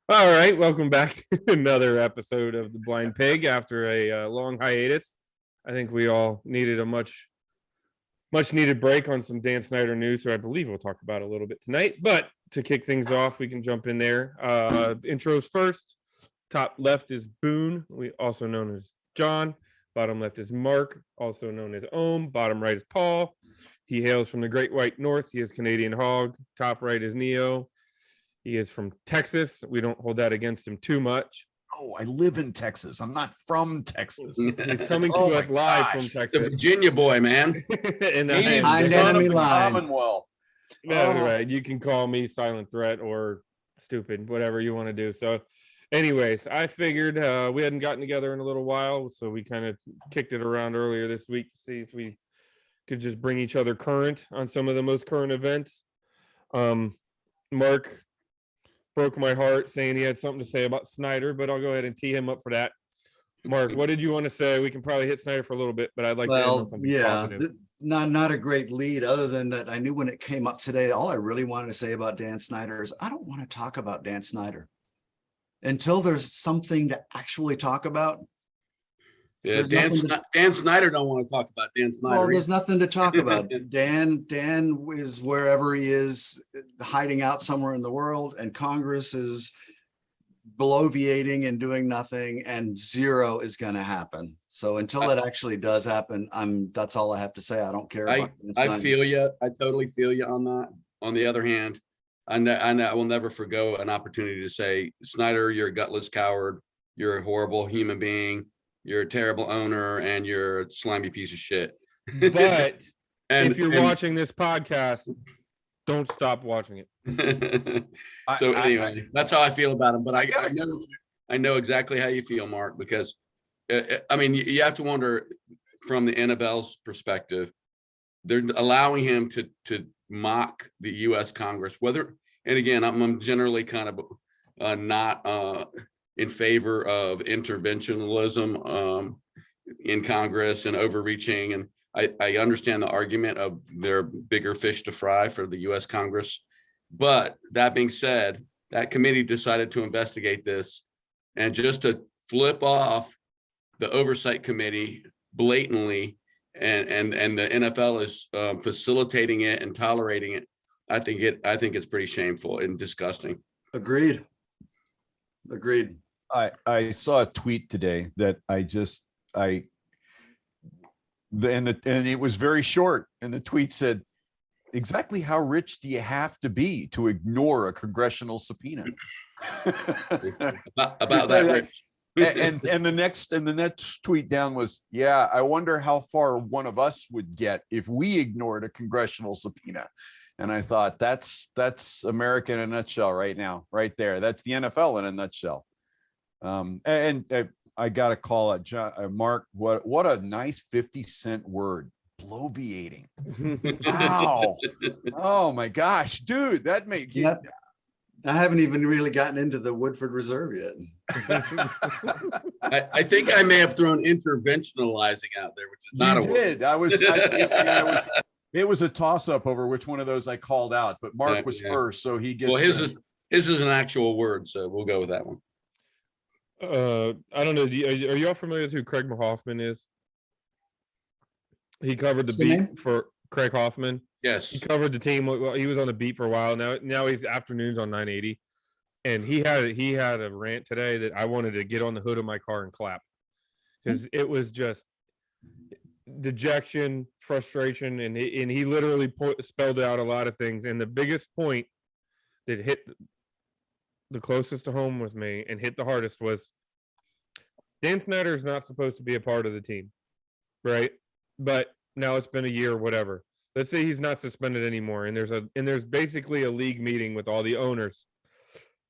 All right, welcome back to another episode of the Blind Pig after a long hiatus. I think we all needed a much needed break on some Dan Snyder news, who I believe we'll talk about a little bit tonight. But to kick things off, we can jump in there. Intros first. Top left is Boone, also known as John. Bottom left is Mark, also known as Ohm. Bottom right is Paul. He hails from the Great White North. He is Canadian Hog. Top right is Neo. He is from Texas. We don't hold that against him too much. Oh, I live in Texas. I'm not from Texas. He's coming to us live from Texas. The Virginia boy, man. And I'm enemy lines. Commonwealth. No, right. You can call me Silent Threat or stupid, whatever you want to do. So anyways, I figured we hadn't gotten together in a little while, so we kind of kicked it around earlier this week to see if we could just bring each other current on some of the most current events. Mark broke my heart saying he had something to say about Snyder, but I'll go ahead and tee him up for that. Mark, what did you want to say? We can probably hit Snyder for a little bit, but I'd like to end on something positive. Not a great lead, other than that I knew when it came up today, all I really wanted to say about Dan Snyder is I don't want to talk about Dan Snyder until there's something to actually talk about. Yeah, Dan Snyder don't want to talk about Dan Snyder. Well, there's nothing to talk about. Dan is wherever he is, hiding out somewhere in the world, and Congress is bloviating and doing nothing, and zero is going to happen. So until it actually does happen, that's all I have to say. I don't care. I feel you. I totally feel you on that. On the other hand, I will never forgo an opportunity to say, Snyder, you're a gutless coward. You're a horrible human being. You're a terrible owner, and you're a slimy piece of shit. But if you're watching this podcast, don't stop watching it. So anyway, that's how I feel about him. But I know exactly how you feel, Mark, because I mean, you have to wonder from the NFL's perspective, they're allowing him to mock the U.S. Congress. And again, I'm generally kind of not in favor of interventionism in Congress and overreaching. And I understand the argument of there are bigger fish to fry for the U.S. Congress. But that being said, that committee decided to investigate this, and just to flip off the oversight committee blatantly, and the NFL is facilitating it and tolerating it. I think it's pretty shameful and disgusting. Agreed. I saw a tweet today that and it was very short, and the tweet said, exactly how rich do you have to be to ignore a congressional subpoena? about that rich. and the next tweet down was, yeah, I wonder how far one of us would get if we ignored a congressional subpoena. And I thought that's America in a nutshell right now, right there. That's the NFL in a nutshell. And I got to call it, Mark. What a nice 50-cent word, bloviating. Wow. Oh my gosh, dude, that makes you. I haven't even really gotten into the Woodford Reserve yet. I think I may have thrown interventionalizing out there, which is not a word. It was a toss-up over which one of those I called out, but Mark was first, so he gets. Well, his is an actual word, so we'll go with that one. I don't know. Are you all familiar with who Craig Hoffman is? He covered the beat for Craig Hoffman. Yes, he covered the team. Well, he was on the beat for a while now. He's afternoons on 980, and he had a rant today that I wanted to get on the hood of my car and clap, because it was just dejection, frustration, and he literally spelled out a lot of things. And the biggest point that hit the closest to home with me and hit the hardest was Dan Snyder is not supposed to be a part of the team, right? But now it's been a year, whatever. Let's say he's not suspended anymore, and there's basically a league meeting with all the owners.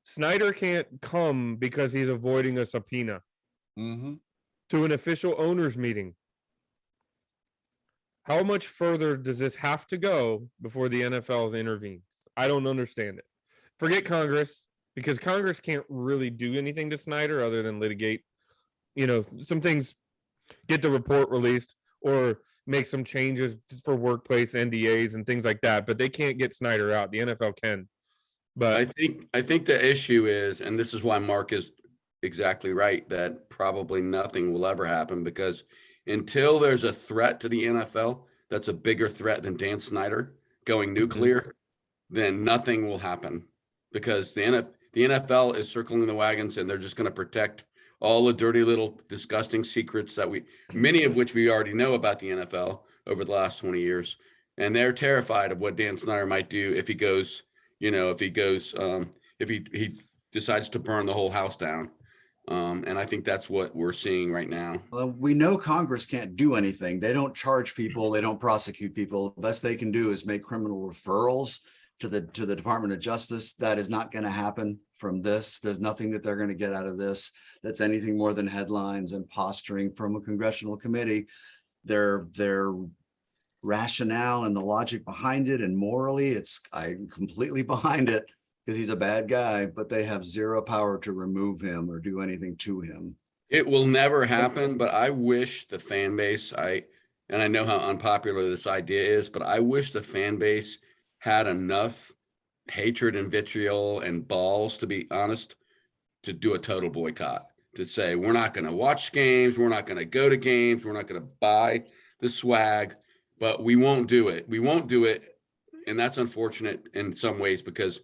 Snyder can't come because he's avoiding a subpoena to an official owners meeting. How much further does this have to go before the NFL intervenes? I don't understand it. Forget Congress, because Congress can't really do anything to Snyder other than litigate, some things, get the report released or make some changes for workplace NDAs and things like that, but they can't get Snyder out. The NFL can. But I think the issue is, and this is why Mark is exactly right, that probably nothing will ever happen, because until there's a threat to the NFL that's a bigger threat than Dan Snyder going nuclear, then nothing will happen, because the NFL is circling the wagons, and they're just going to protect all the dirty little disgusting secrets that many of which we already know about the NFL over the last 20 years. And they're terrified of what Dan Snyder might do if he goes, if he decides to burn the whole house down. And I think that's what we're seeing right now. Well, we know Congress can't do anything. They don't charge people. They don't prosecute people. The best they can do is make criminal referrals to the Department of Justice. That is not going to happen from this. There's nothing that they're going to get out of this that's anything more than headlines and posturing from a congressional committee. Their rationale and the logic behind it, and morally, I'm completely behind it, because he's a bad guy, but they have zero power to remove him or do anything to him. It will never happen, but I wish the fan base, and I know how unpopular this idea is, but I wish the fan base had enough hatred and vitriol and balls, to be honest, to do a total boycott, to say, we're not going to watch games, we're not going to go to games, we're not going to buy the swag, but we won't do it. We won't do it. And that's unfortunate in some ways, because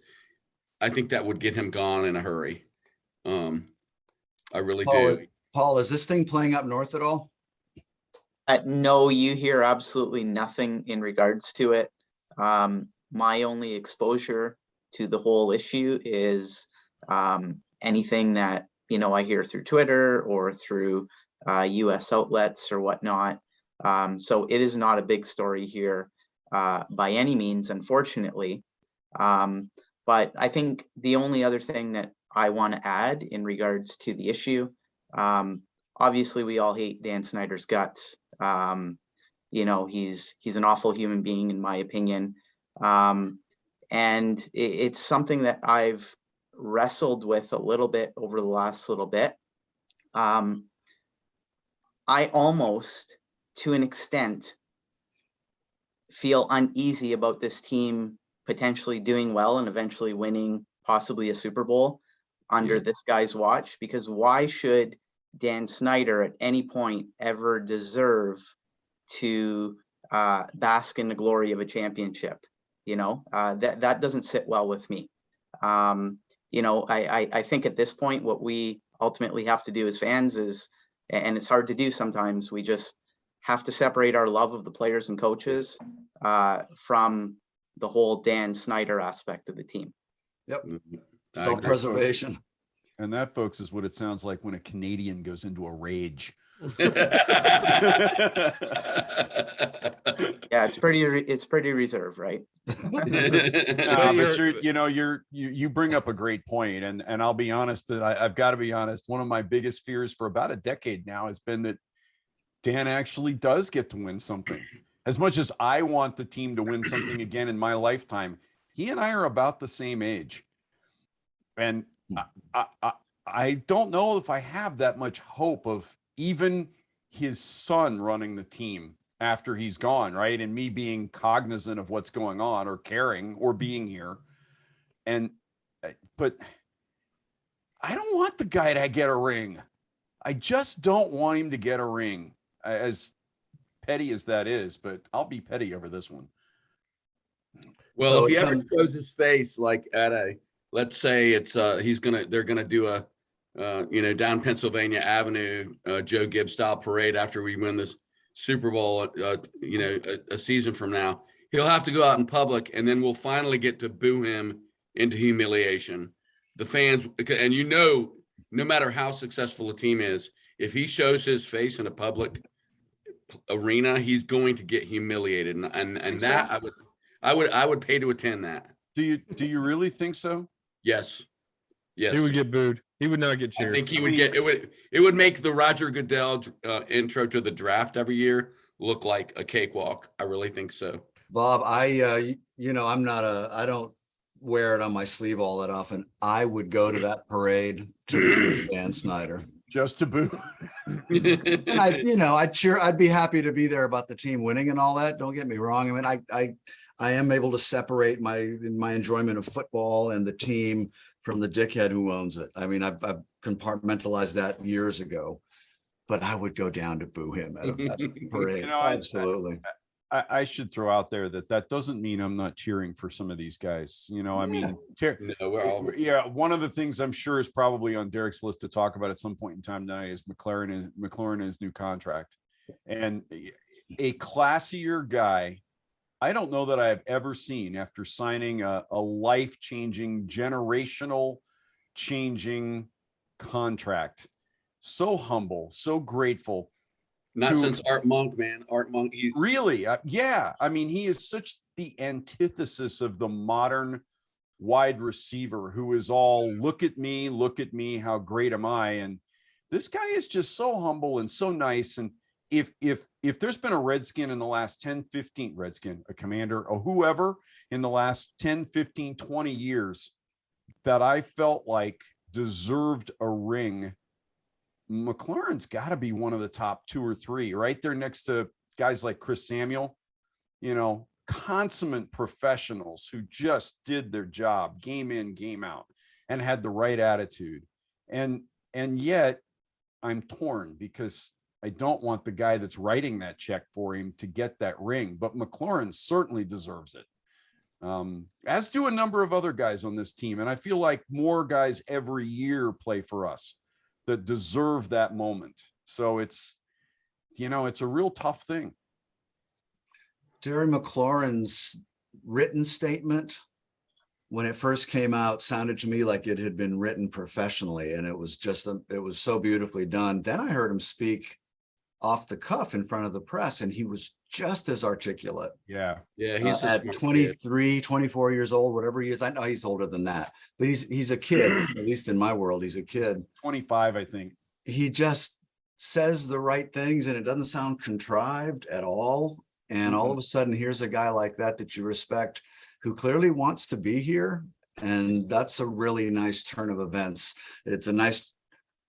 I think that would get him gone in a hurry. I really do. Paul, is this thing playing up north at all? No, you hear absolutely nothing in regards to it. My only exposure to the whole issue is anything that, I hear through Twitter or through US outlets or whatnot. So it is not a big story here by any means, unfortunately. But I think the only other thing that I want to add in regards to the issue, obviously we all hate Dan Snyder's guts. He's an awful human being, in my opinion. And it's something that I've wrestled with a little bit over the last little bit. I almost, to an extent, feel uneasy about this team potentially doing well and eventually winning possibly a Super Bowl under this guy's watch, because why should Dan Snyder at any point ever deserve to bask in the glory of a championship? That doesn't sit well with me. I think at this point, what we ultimately have to do as fans is, and it's hard to do sometimes, we just have to separate our love of the players and coaches from the whole Dan Snyder aspect of the team. Yep. Self-preservation. And that, folks, is what it sounds like when a Canadian goes into a rage. Yeah, it's pretty reserved, right? But you bring up a great point, and I'll be honest, that I've got to be honest. One of my biggest fears for about a decade now has been that Dan actually does get to win something. As much as I want the team to win something again in my lifetime, he and I are about the same age, and I don't know if I have that much hope of even his son running the team after he's gone, right? And me being cognizant of what's going on, or caring, or being here. But I don't want the guy to get a ring. I just don't want him to get a ring, as petty as that is, but I'll be petty over this one. Well, So if he it's ever shows his face, like at let's say they're gonna do a down Pennsylvania Avenue, Joe Gibbs style parade after we win this Super Bowl, a season from now, he'll have to go out in public, and then we'll finally get to boo him into humiliation. The fans, and no matter how successful a team is, if he shows his face in a public arena, he's going to get humiliated, and that I would pay to attend that. Do you really think so? Yes. He would get booed. He would not get cheered. I think he would get it would make the Roger Goodell intro to the draft every year look like a cakewalk. I really think so. Bob, I don't wear it on my sleeve all that often. I would go to that parade to Dan Snyder. Just to boo. And I'd be happy to be there about the team winning and all that. Don't get me wrong. I mean, I am able to separate my enjoyment of football and the team from the dickhead who owns it. I mean, I've compartmentalized that years ago, but I would go down to boo him at a parade. You know, Absolutely. I should throw out there that doesn't mean I'm not cheering for some of these guys. You know, I mean, No, we're all yeah, one of the things I'm sure is probably on Derek's list to talk about at some point in time tonight is McLaurin his new contract, and a classier guy. I don't know that I've ever seen after signing a life-changing, generational changing contract. So humble, so grateful. not since Art Monk, man. Art Monk, he's Really? Yeah. I mean, he is such the antithesis of the modern wide receiver who is all look at me, how great am I? And this guy is just so humble and so nice. And if there's been a Redskin in the last 10, 15, Redskin, a Commander, or whoever in the last 10, 15, 20 years that I felt like deserved a ring, McLaurin's got to be one of the top 2 or 3, right there next to guys like Chris Samuel, you know, consummate professionals who just did their job game in, game out, and had the right attitude. And yet I'm torn because I don't want the guy that's writing that check for him to get that ring, but McLaurin certainly deserves it. As do a number of other guys on this team. And I feel like more guys every year play for us that deserve that moment. So it's, you know, it's a real tough thing. Terry McLaurin's written statement, when it first came out, sounded to me like it had been written professionally, and it was just, it was so beautifully done. Then I heard him speak off the cuff in front of the press, and he was just as articulate. Yeah. yeah, he's At 23, 24 years old, whatever he is. I know he's older than that, but he's a kid, at least in my world, he's a kid. 25, I think. He just says the right things, and it doesn't sound contrived at all. And all of a sudden, here's a guy like that you respect, who clearly wants to be here. And that's a really nice turn of events. It's a nice,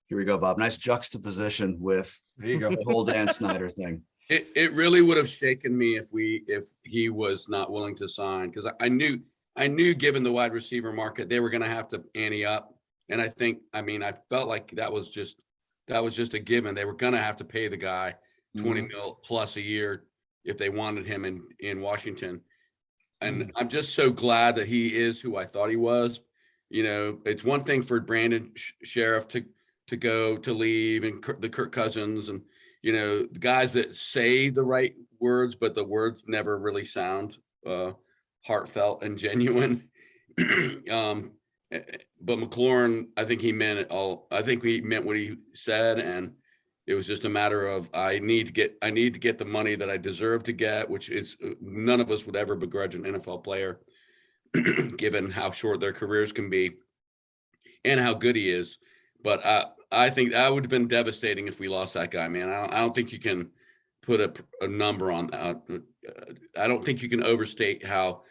here we go, Bob, nice juxtaposition with There you go. the whole Dan Snyder thing. It really would have shaken me if he was not willing to sign, because I knew given the wide receiver market, they were going to have to ante up. And I felt like that was just a given. They were going to have to pay the guy 20 mil plus a year if they wanted him in Washington. And I'm just so glad that he is who I thought he was. You know, it's one thing for Brandon Sheriff to leave, and the Kirk Cousins, and, you know, the guys that say the right words, but the words never really sound heartfelt and genuine. But McLaurin, I think he meant it all. I think he meant what he said, and it was just a matter of I need to get the money that I deserve to get, which is none of us would ever begrudge an NFL player, given how short their careers can be and how good he is. But I think that would have been devastating if we lost that guy, man. I don't think you can put a number on that. I don't think you can overstate how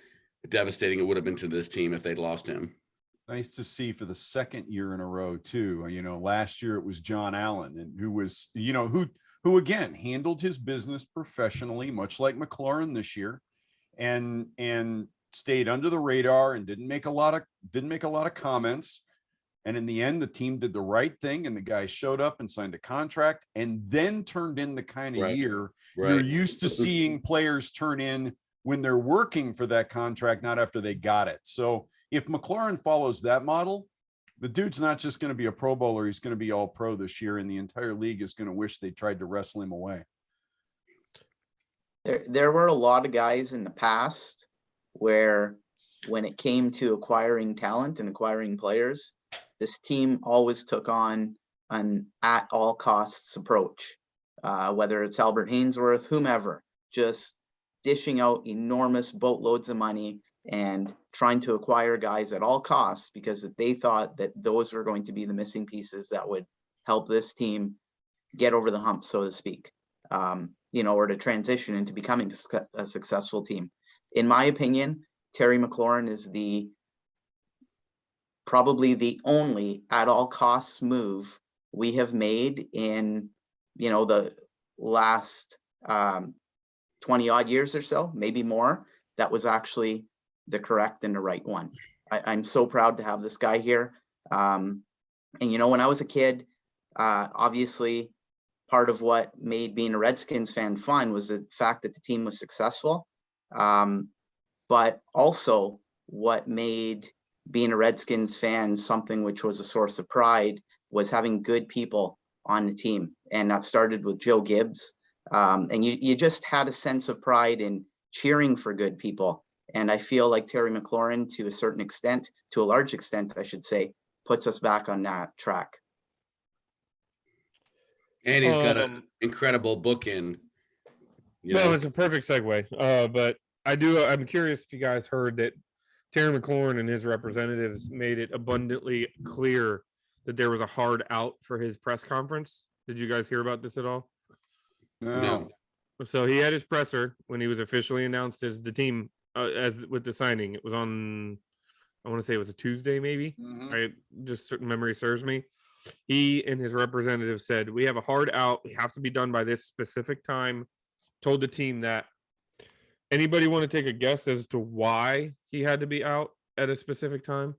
devastating it would have been to this team if they'd lost him. Nice to see for the second year in a row too. You know, last year it was John Allen, and who was, you know, who again handled his business professionally, much like McLaurin this year, and stayed under the radar and didn't make a lot of comments. And in the end, the team did the right thing, and the guy showed up and signed a contract, and then turned in the kind of year you're used to seeing players turn in when they're working for that contract, not after they got it. So if McLaurin follows that model, the dude's not just going to be a Pro Bowler, he's going to be all pro this year, and the entire league is going to wish they tried to wrestle him away. There were a lot of guys in the past where when it came to acquiring talent and acquiring players, this team always took on an at all costs approach, whether it's Albert Hainsworth, whomever, just dishing out enormous boatloads of money and trying to acquire guys at all costs because they thought that those were going to be the missing pieces that would help this team get over the hump, so to speak, you know, or to transition into becoming a successful team. In my opinion, Terry McLaurin is probably the only at all costs move we have made in, you know, the last 20 odd years or so, maybe more. that was actually the correct and the right one. I'm so proud to have this guy here. And when I was a kid, obviously part of what made being a Redskins fan fun was the fact that the team was successful. But also what made being a Redskins fan something which was a source of pride was having good people on the team. And that started with Joe Gibbs. And you just had a sense of pride in cheering for good people. And I feel like Terry Mclaurin, to a certain extent, to a large extent, I should say, puts us back on that track. And he's got an incredible bookend. Well, it's a perfect segue. But I'm curious if you guys heard that Terry McLaurin and his representatives made it abundantly clear that there was a hard out for his press conference. Did you guys hear about this at all? No. So he had his presser when he was officially announced as the team, as with the signing. It was on, I want to say it was a Tuesday, maybe. I just certain memory serves me. He and his representative said, we have a hard out. We have to be done by this specific time. Told the team that. Anybody want to take a guess as to why he had to be out at a specific time?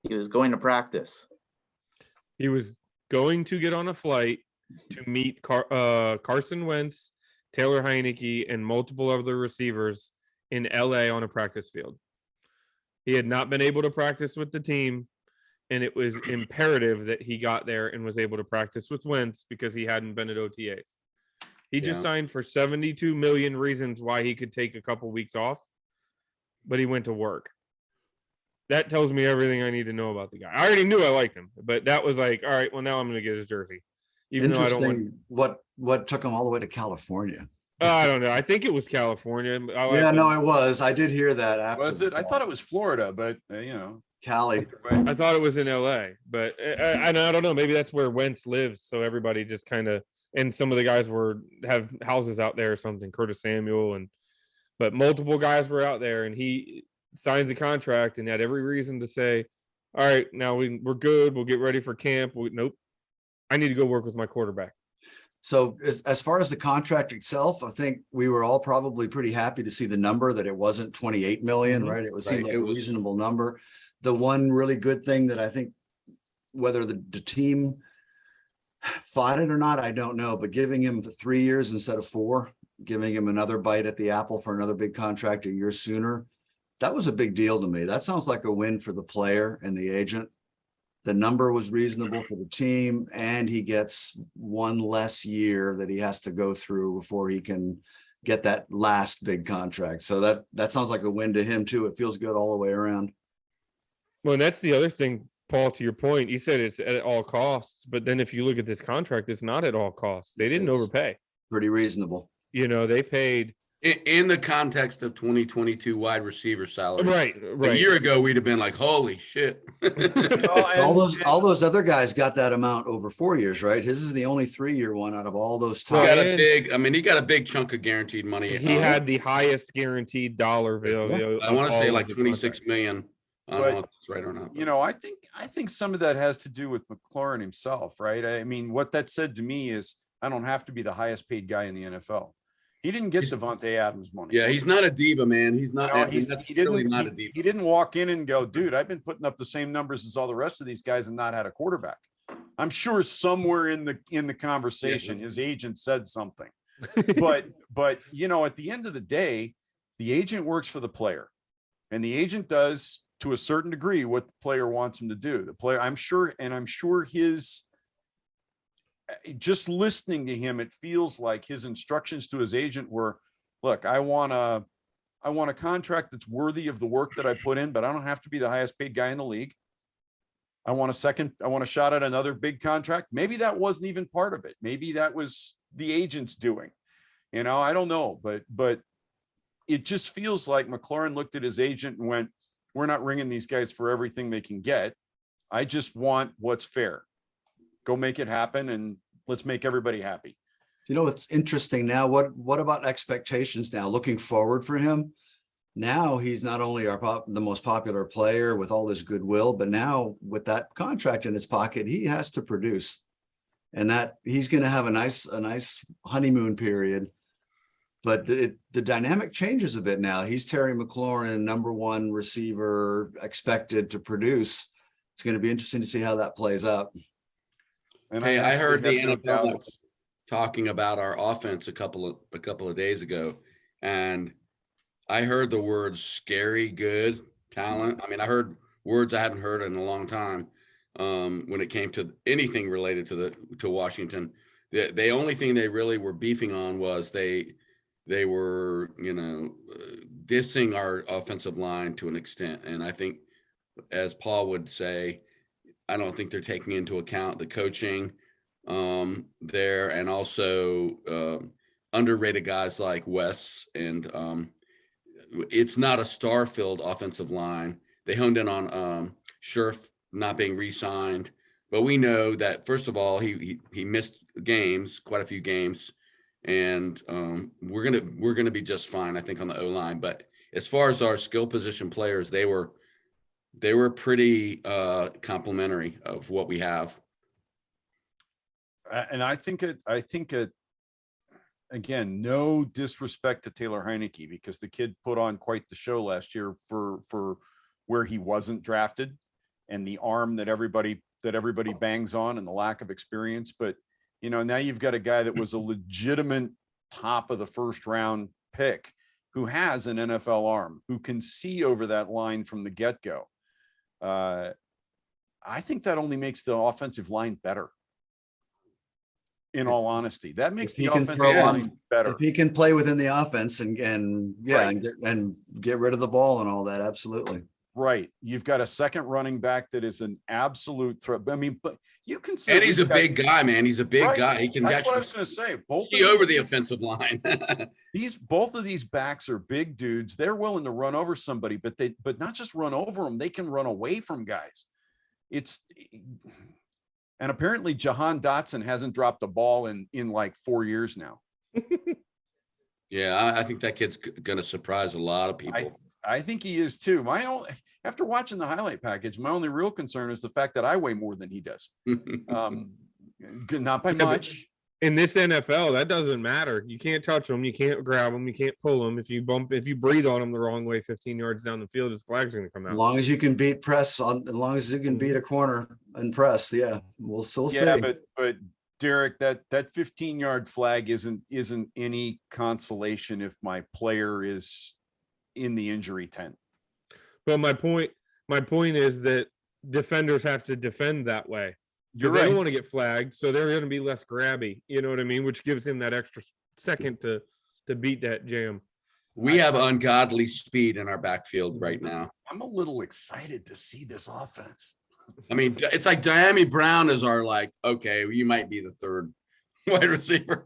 He was going to practice. He was going to get on a flight to meet Carson Wentz, Taylor Heineke, and multiple other receivers in LA on a practice field. He had not been able to practice with the team, and it was imperative that he got there and was able to practice with Wentz because he hadn't been at OTAs. He just signed for 72 million reasons why he could take a couple weeks off, but he went to work. That tells me everything I need to know about the guy. I already knew I liked him, but that was like, all right, well, now I'm going to get his jersey. Even though I don't want what took him all the way to California. I don't know. I think it was California. Yeah, no, it was. I did hear that after. Was it? I thought it was Florida, but Cali. I thought it was in LA, but I don't know. Maybe that's where Wentz lives. So everybody just kind of, and some of the guys have houses out there or something. Curtis Samuel but multiple guys were out there, and he signs a contract and had every reason to say, all right, now we're good. We'll get ready for camp. Nope. I need to go work with my quarterback. So as far as the contract itself, I think we were all probably pretty happy to see the number that it wasn't 28 million, right? It seemed like a reasonable number. The one really good thing that I think, whether the team fought it or not, I don't know, but giving him 3 years instead of 4, giving him another bite at the apple for another big contract a year sooner, that was a big deal to me. That sounds like a win for the player and the agent. The number was reasonable for the team, and he gets one less year that he has to go through before he can get that last big contract. So that sounds like a win to him too. It feels good all the way around. Well, and that's the other thing, Paul, to your point. You said it's at all costs, but then if you look at this contract, it's not at all costs. They didn't overpay. Pretty reasonable. They paid in the context of 2022 wide receiver salary. Right. A year ago, we'd have been like, holy shit. all those other guys got that amount over 4 years, right? His is the only 3-year one out of all those top. He got a big chunk of guaranteed money. He had the highest guaranteed dollar value. I want to say like 26 million. I don't know if that's right or not. I think some of that has to do with McLaurin himself, right? I mean, what that said to me is I don't have to be the highest paid guy in the NFL. He didn't get Devontae Adams money. Yeah, he's not a diva, man. He's not. He didn't walk in and go, dude, I've been putting up the same numbers as all the rest of these guys and not had a quarterback. I'm sure somewhere in the conversation, his agent said something. but at the end of the day, the agent works for the player, and the agent does to a certain degree what the player wants him to do. The player, I'm sure his. Just listening to him, it feels like his instructions to his agent were, look, I want a contract that's worthy of the work that I put in, but I don't have to be the highest paid guy in the league. I want a shot at another big contract. Maybe that wasn't even part of it. Maybe that was the agent's doing, I don't know, but it just feels like McLaurin looked at his agent and went, we're not ringing these guys for everything they can get. I just want what's fair. Go make it happen, and let's make everybody happy. It's interesting now. What about expectations now? Looking forward for him, now he's not only the most popular player with all his goodwill, but now with that contract in his pocket, he has to produce, and that he's going to have a nice honeymoon period but the dynamic changes a bit now. He's Terry McLaurin, #1 receiver, expected to produce. It's going to be interesting to see how that plays out. And Hey, I heard the actually have no NFL doubt Network talking about our offense a couple of days ago, and I heard the words scary, good, talent. I mean, I heard words I haven't heard in a long time when it came to anything related to Washington. The only thing they really were beefing on was they were, dissing our offensive line to an extent. And I think, as Paul would say, I don't think they're taking into account the coaching there, and also underrated guys like Wes. And it's not a star-filled offensive line. They honed in on Scherf not being re-signed, but we know that, first of all, he missed games, quite a few games, and we're gonna be just fine, I think, on the O-line. But as far as our skill position players, they were pretty complimentary of what we have. And I think again, no disrespect to Taylor Heineke, because the kid put on quite the show last year for where he wasn't drafted, and the arm that everybody bangs on, and the lack of experience. But now you've got a guy that was a legitimate top of the first round pick, who has an NFL arm, who can see over that line from the get-go. I think that only makes the offensive line better. In all honesty, that makes the offensive line better. If he can play within the offense and get rid of the ball and all that, absolutely. Right. You've got a second running back that is an absolute threat. I mean, but you can And he's a big guy, man. He's a big guy. He can That's what I actually was going to say. Both see over the offensive line. both of these backs are big dudes. They're willing to run over somebody, but not just run over them. They can run away from guys. And apparently Jahan Dotson hasn't dropped a ball in like 4 years now. Yeah, I think that kid's going to surprise a lot of people. I think he is too. After watching the highlight package, my only real concern is the fact that I weigh more than he does. Not by much. In this NFL, that doesn't matter. You can't touch them. You can't grab them. You can't pull them. If you breathe on them the wrong way, 15 yards down the field, his flag's going to come out. As long as you can beat press, as long as you can beat a corner and press, we'll still see. Yeah, but Derek, that 15-yard flag isn't any consolation if my player is in the injury tent. But my point is that defenders have to defend that way. You're They right. don't want to get flagged, so they're going to be less grabby. You know what I mean? Which gives him that extra second to beat that jam. We have ungodly speed in our backfield right now. I'm a little excited to see this offense. I mean, it's like Diami Brown is our, okay, you might be the third wide receiver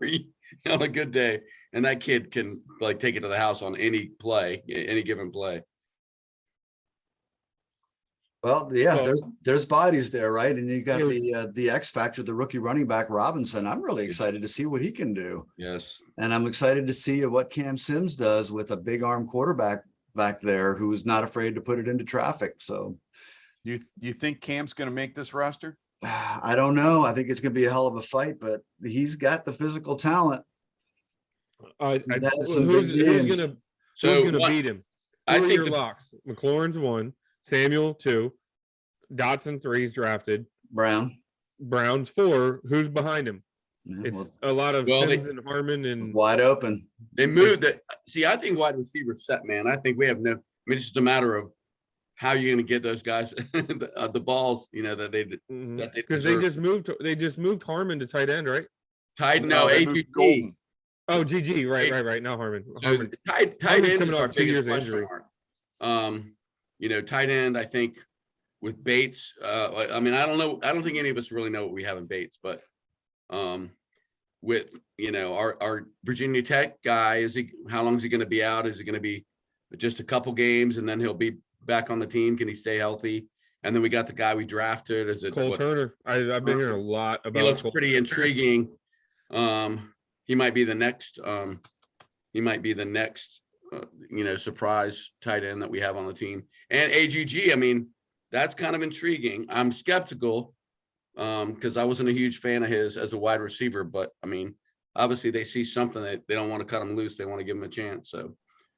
on a good day, and that kid can take it to the house on any given play. Well, there's bodies there, right? And you got the X factor, the rookie running back Robinson. I'm really excited to see what he can do. Yes. And I'm excited to see what Cam Sims does with a big arm quarterback back there who's not afraid to put it into traffic. So Do you think Cam's going to make this roster? I don't know. I think it's going to be a hell of a fight, but he's got the physical talent. Who's going to beat him? I think your locks. McLaurin's 1, Samuel 2, Dotson 3 is drafted. Brown's 4. Who's behind him? It's a lot of Sims and Harmon and wide open. They moved it. See, I think wide receiver set, man. I think we have it's just a matter of how you're going to get those guys the balls, that they because they just moved Harmon to tight end, right? AGG. Oh, GG, right. Now Harmon. Tight end coming off 2 years of injury. Tight end, I think with Bates. I don't know. I don't think any of us really know what we have in Bates, but with our Virginia Tech guy, how long is he going to be out? Is it going to be just a couple games and then he'll be back on the team? Can he stay healthy? And then we got the guy we drafted. Is it Cole Turner? I've been hearing a lot about. He looks pretty intriguing. He might be the next. Surprise tight end that we have on the team. And AGG. That's kind of intriguing. I'm skeptical because I wasn't a huge fan of his as a wide receiver, but obviously they see something that they don't want to cut him loose. They want to give him a chance. So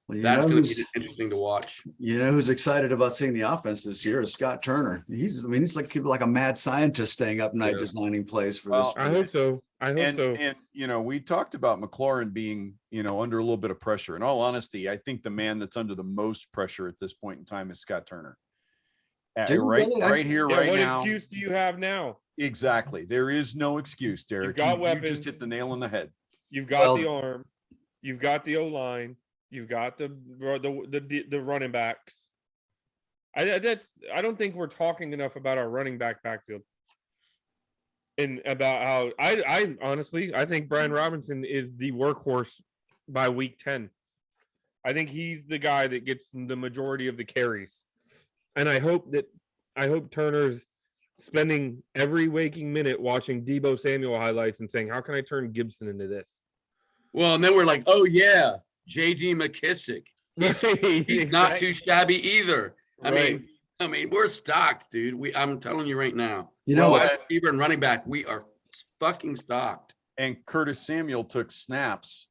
Well, that's going to be interesting to watch. You know who's excited about seeing the offense this year is Scott Turner. He's like a mad scientist staying up night Yeah. designing plays for Well, this. I hope so. I hope And, so. and, you know, we talked about Mclaurin being, you know, under a little bit of pressure. In all honesty, I think the man that's under the most pressure at this point in time is Scott Turner. Do you Right, really? right here, Yeah, right what now. excuse do you have now? Exactly. There is no excuse, Derek. got You weapons. just hit the nail on the head. You've got Well- the arm, you've got the O-line, you've got the running backs. I don't think we're talking enough about our running backfield. And about how I honestly I think Brian Robinson is the workhorse by week 10. I think he's the guy that gets the majority of the carries. And I hope Turner's spending every waking minute watching Deebo Samuel highlights and saying, how can I turn Gibson into this? Well, and then we're like, oh yeah, JD McKissick. He's not too shabby either. I mean, we're stocked, dude. I'm telling you right now. You know wide what? receiver and running back, we are fucking stocked. And Curtis Samuel took snaps.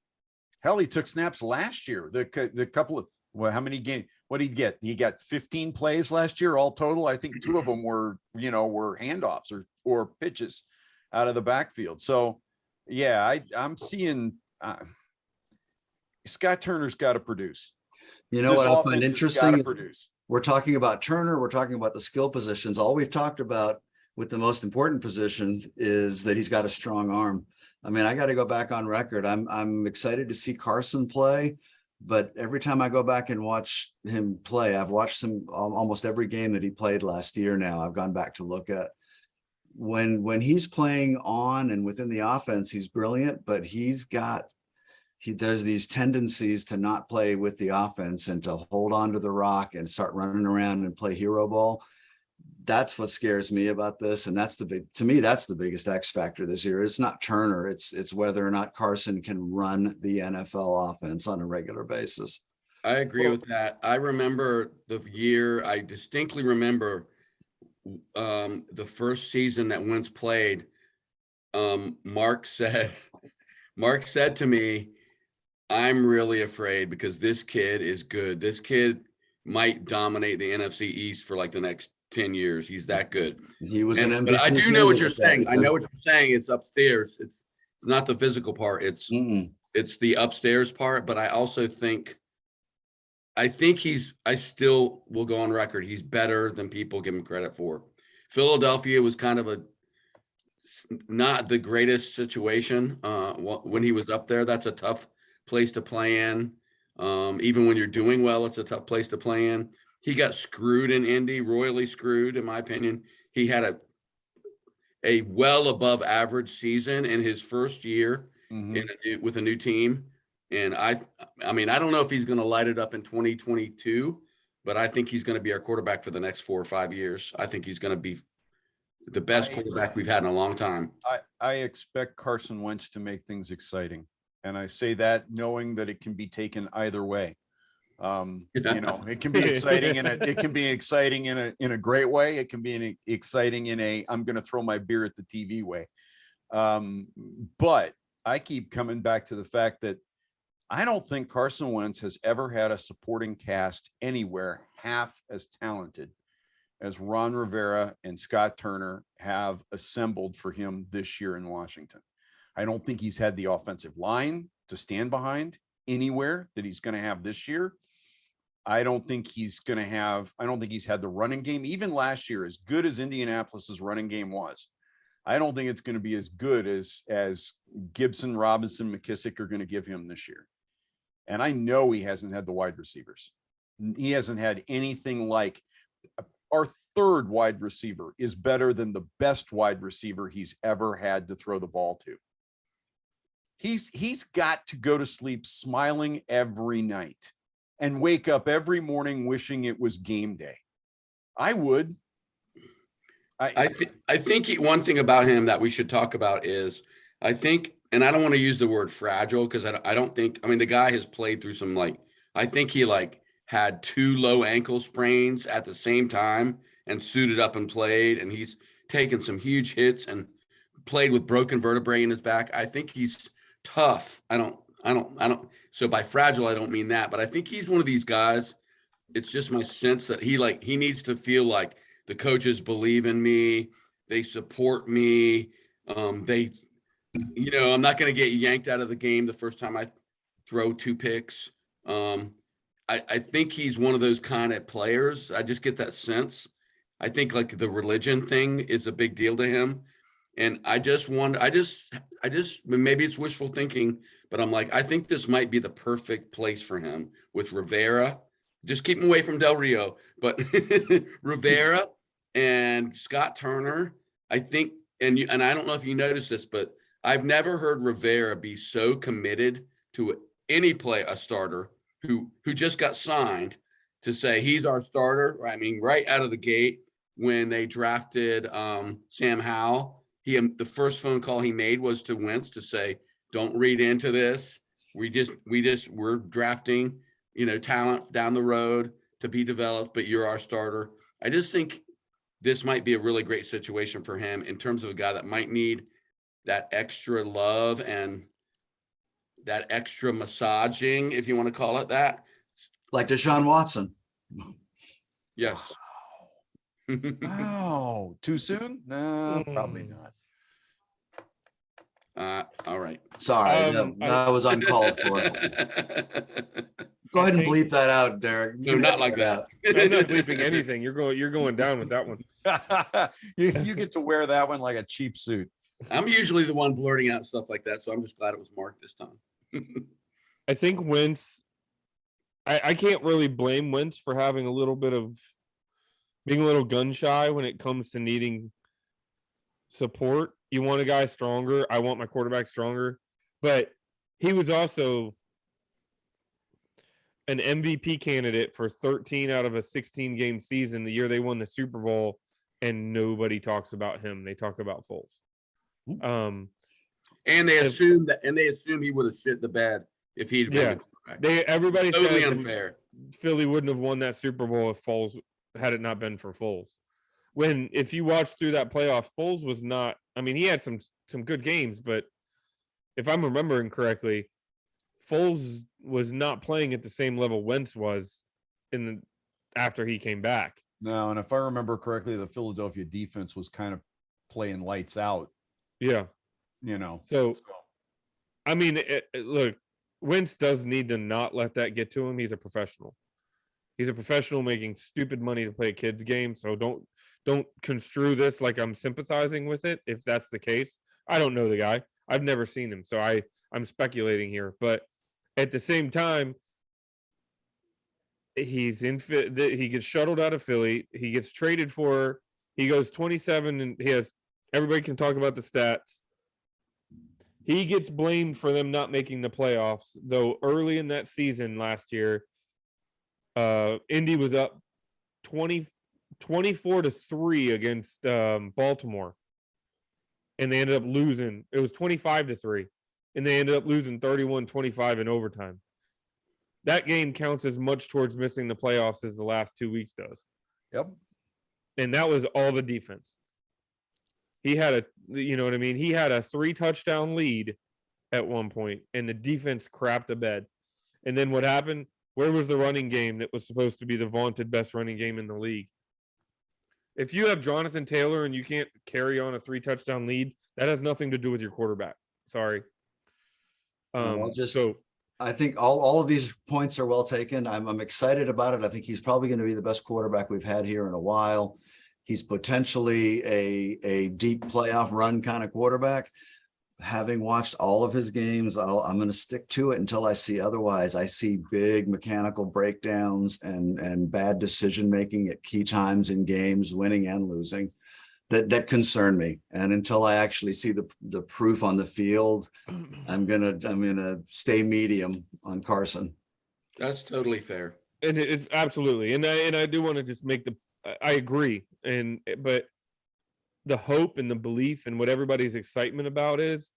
Hell, he took snaps last year. The couple of, well, how many games? What did he get? He got 15 plays last year, all total. I think 2 of them were handoffs or pitches out of the backfield. So, yeah, I'm seeing Scott Turner's got to produce. You know what I find offense has interesting? gotta produce. We're talking about Turner. We're talking about the skill positions. All we've talked about with the most important position is that he's got a strong arm. I mean, I got to go back on record. I'm excited to see Carson play, but every time I go back and watch him play, I've watched him almost every game that he played last year. Now I've gone back to look at when he's playing on and within the offense, he's brilliant, but there's these tendencies to not play with the offense and to hold on to the rock and start running around and play hero ball. That's what scares me about this. And that's to me, that's the biggest X factor this year. It's not Turner. It's whether or not Carson can run the NFL offense on a regular basis. I agree with that. I remember I distinctly remember the first season that Wentz played. Mark said to me, I'm really afraid because this kid is good. This kid might dominate the NFC East for like the next 10 years. He's that good. He was an MVP. But I do know what you're saying. I Yeah. know what you're saying. It's upstairs. It's not the physical part. It's the upstairs part. But I also think I still will go on record. He's better than people give him credit for. Philadelphia was kind of not the greatest situation when he was up there. That's a tough place to play in. Even when you're doing well, it's a tough place to play in. He got screwed in Indy, royally screwed, in my opinion. He had a well above average season in his first year with a new team. And I mean, I don't know if he's going to light it up in 2022, but I think he's going to be our quarterback for the next 4 or 5 years. I think he's going to be the best quarterback we've had in a long time. I expect Carson Wentz to make things exciting. And I say that knowing that it can be taken either way. It can be exciting in a great way. It can be exciting in a I'm going to throw my beer at the TV way. But I keep coming back to the fact that I don't think Carson Wentz has ever had a supporting cast anywhere half as talented as Ron Rivera and Scott Turner have assembled for him this year in Washington. I don't think he's had the offensive line to stand behind anywhere that he's going to have this year. I don't think he's had the running game. Even last year, as good as Indianapolis's running game was, I don't think it's going to be as good as Gibson, Robinson, McKissick are going to give him this year. And I know he hasn't had the wide receivers. He hasn't had anything like our third wide receiver is better than the best wide receiver he's ever had to throw the ball to. He's got to go to sleep smiling every night and wake up every morning wishing it was game day. I would. I think one thing about him that we should talk about is I think, and I don't want to use the word fragile because I don't think, I mean, the guy has played through some I think he had 2 low ankle sprains at the same time and suited up and played, and he's taken some huge hits and played with broken vertebrae in his back. I think he's tough. I don't. So by fragile, I don't mean that, but I think he's one of these guys. It's just my sense that he needs to feel like the coaches believe in me. They support me. I'm not going to get yanked out of the game the first time I throw 2 picks. I think he's one of those kind of players. I just get that sense. I think like the religion thing is a big deal to him. And I just maybe it's wishful thinking, but I'm like, I think this might be the perfect place for him with Rivera. Just keep him away from Del Rio, but Rivera and Scott Turner, I think, and I don't know if you noticed this, but I've never heard Rivera be so committed to a starter who just got signed to say he's our starter. I mean, right out of the gate when they drafted Sam Howell, the first phone call he made was to Wentz to say, "Don't read into this. We're drafting, talent down the road to be developed, but you're our starter." I just think this might be a really great situation for him in terms of a guy that might need that extra love and that extra massaging, if you want to call it that. Like Deshaun Watson. Yes. Oh, too soon? No, probably Mm. not. All right. Sorry, that was uncalled for. Go ahead and think- bleep that out, Derek. No, not like that. I'm not bleeping anything. You're going down with that one. You get to wear that one like a cheap suit. I'm usually the one blurting out stuff like that, so I'm just glad it was Mark this time. I think Wentz, I can't really blame Wentz for having a little bit of being a little gun shy when it comes to needing support. You want a guy stronger. I want my quarterback stronger, but he was also an MVP candidate for 13 out of a 16 game season the year they won the Super Bowl, and nobody talks about him. They talk about Foles. And they assumed he would have shit the bed if he'd been the quarterback. Everybody Totally said unfair. Philly wouldn't have won that Super Bowl if Foles had it not been for Foles. If you watch through that playoff, Foles was not. I mean, he had some good games, but if I'm remembering correctly, Foles was not playing at the same level Wentz was after he came back. No, and if I remember correctly, the Philadelphia defense was kind of playing lights out. Yeah. So I mean, look, Wentz does need to not let that get to him. He's a professional. He's a professional making stupid money to play a kid's game. So don't construe this like I'm sympathizing with it. If that's the case, I don't know the guy. I've never seen him, so I'm speculating here. But at the same time, he gets shuttled out of Philly. He gets traded for. He goes 27, and everybody can talk about the stats. He gets blamed for them not making the playoffs, though early in that season last year, Indy was up 24-3 against Baltimore, and they ended up losing. It was 25-3, and they ended up losing 31-25 in overtime. That game counts as much towards missing the playoffs as the last 2 weeks does. Yep. And that was all the defense. He had He had a 3-touchdown lead at one point, and the defense crapped the bed. And then what happened? Where was the running game that was supposed to be the vaunted best running game in the league? If you have Jonathan Taylor and you can't carry on a 3-touchdown lead, that has nothing to do with your quarterback. Sorry. I think all of these points are well taken. I'm excited about it. I think he's probably going to be the best quarterback we've had here in a while. He's potentially a deep playoff run kind of quarterback. Having watched all of his games, I'm going to stick to it until I see otherwise. I see big mechanical breakdowns and bad decision making at key times in games, winning and losing, that concern me. And until I actually see the proof on the field, I'm gonna stay medium on Carson. That's totally fair. And it's absolutely, and I do want to just make I agree, but the hope and the belief and what everybody's excitement about is,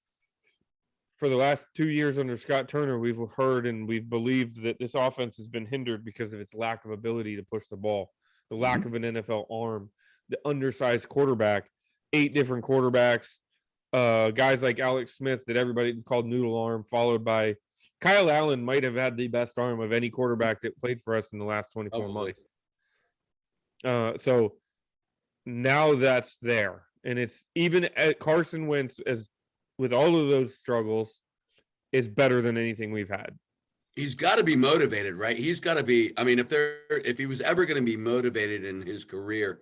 for the last 2 years under Scott Turner, we've heard and we've believed that this offense has been hindered because of its lack of ability to push the ball, the lack of an NFL arm, the undersized quarterback, 8 different quarterbacks, guys like Alex Smith that everybody called noodle arm, followed by Kyle Allen might have had the best arm of any quarterback that played for us in the last 24 Probably. months. So now that's there. And it's even at Carson Wentz, as with all of those struggles, is better than anything we've had. He's got to be motivated, right? He's got to be. I mean, if he was ever going to be motivated in his career,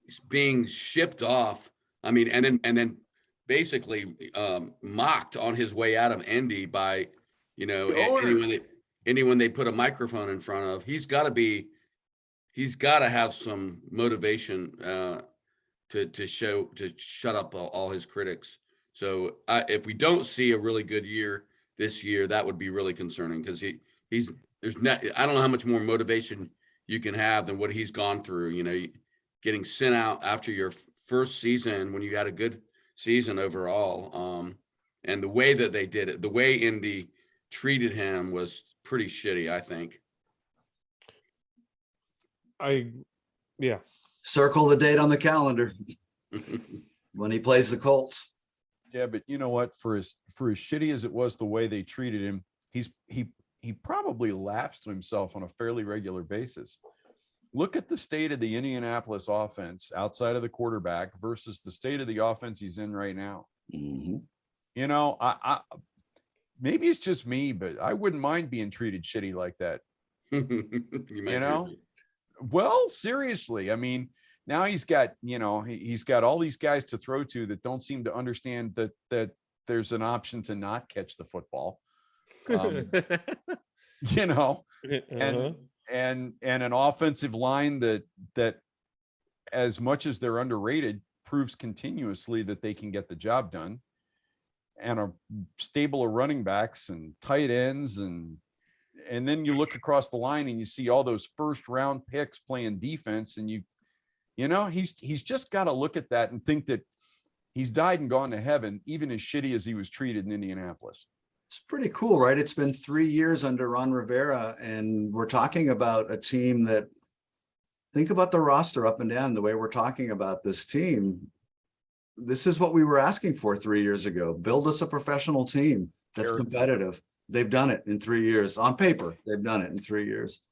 he's being shipped off. I mean, and then basically mocked on his way out of Indy by, anyone they put a microphone in front of. He's got to have some motivation to shut up all his critics. So if we don't see a really good year this year, that would be really concerning, because I don't know how much more motivation you can have than what he's gone through, getting sent out after your first season when you had a good season overall. And the way that they did it, the way Indy treated him was pretty shitty, I think. Yeah. Circle the date on the calendar when he plays the Colts. Yeah, but you know what? For as shitty as it was, the way they treated him, he probably laughs to himself on a fairly regular basis. Look at the state of the Indianapolis offense outside of the quarterback versus the state of the offense he's in right now. Mm-hmm. I maybe it's just me, but I wouldn't mind being treated shitty like that. Well, seriously, I mean, now he's got, he's got all these guys to throw to that don't seem to understand that there's an option to not catch the football. And an offensive line that as much as they're underrated proves continuously that they can get the job done, and a stable of running backs and tight ends, and then you look across the line and you see all those first round picks playing defense, and he's just got to look at that and think that he's died and gone to heaven, even as shitty as he was treated in Indianapolis. It's pretty cool, right? It's been 3 years under Ron Rivera, and we're talking about a team that, think about the roster up and down, the way we're talking about this team. This is what we were asking for 3 years ago. Build us a professional team that's competitive. They've done it in 3 years. On paper, they've done it in 3 years.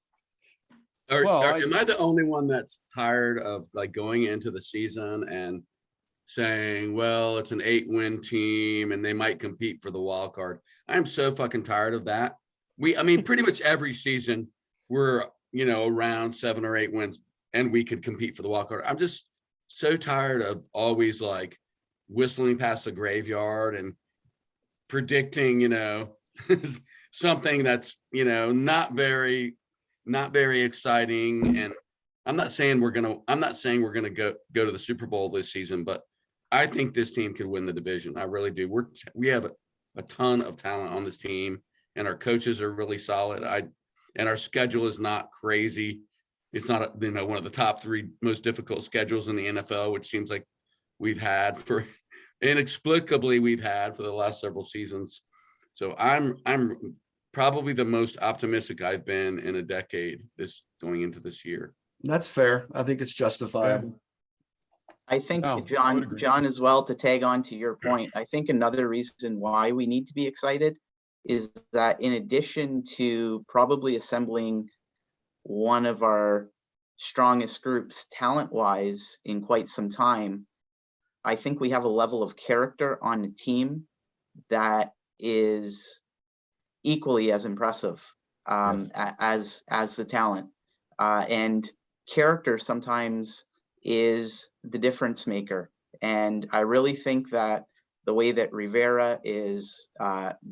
Am I the only one that's tired of going into the season and saying, well, it's an 8-win team and they might compete for the wild card? I'm so fucking tired of that. Pretty much every season we're, around 7 or 8 wins and we could compete for the wild card. I'm just so tired of always whistling past the graveyard and predicting, something that's, not very exciting. And I'm not saying we're gonna go to the Super Bowl this season, but I think this team could win the division. I really do. We have a ton of talent on this team, and our coaches are really solid. And our schedule is not crazy. It's not one of the top 3 most difficult schedules in the NFL, which seems like inexplicably we've had for the last several seasons. So I'm probably the most optimistic I've been in a decade going into this year. That's fair. I think it's justifiable. I think, John, as well, to tag on to your point, I think another reason why we need to be excited is that in addition to probably assembling one of our strongest groups talent-wise in quite some time, I think we have a level of character on the team that is equally as impressive as the talent. And character sometimes is the difference maker. And I really think that the way that Rivera is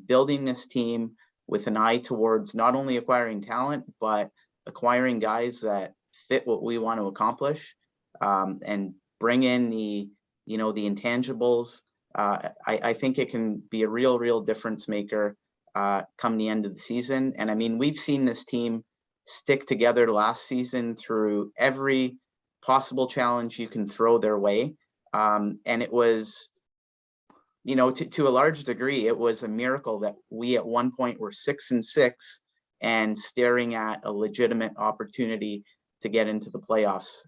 building this team with an eye towards not only acquiring talent, but acquiring guys that fit what we want to accomplish, and bring in the intangibles. I think it can be a real difference maker come the end of the season. And we've seen this team stick together last season through every possible challenge you can throw their way. And it was, to a large degree, it was a miracle that we at one point were 6-6 and staring at a legitimate opportunity to get into the playoffs.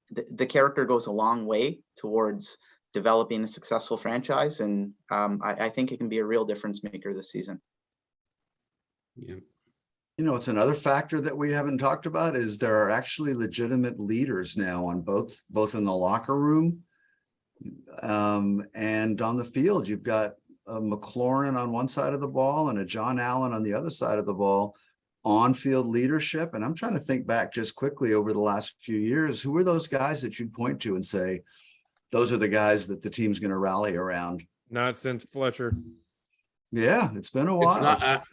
The character goes a long way towards developing a successful franchise. And I think it can be a real difference maker this season. Yeah. You know, it's another factor that we haven't talked about is there are actually legitimate leaders now on both in the locker room and on the field. You've got a Mclaurin on one side of the ball and a John Allen on the other side of the ball, on-field leadership. And I'm trying to think back just quickly over the last few years, who are those guys that you'd point to and say, those are the guys that the team's going to rally around? Not since Fletcher. Yeah, it's been a It's while. not,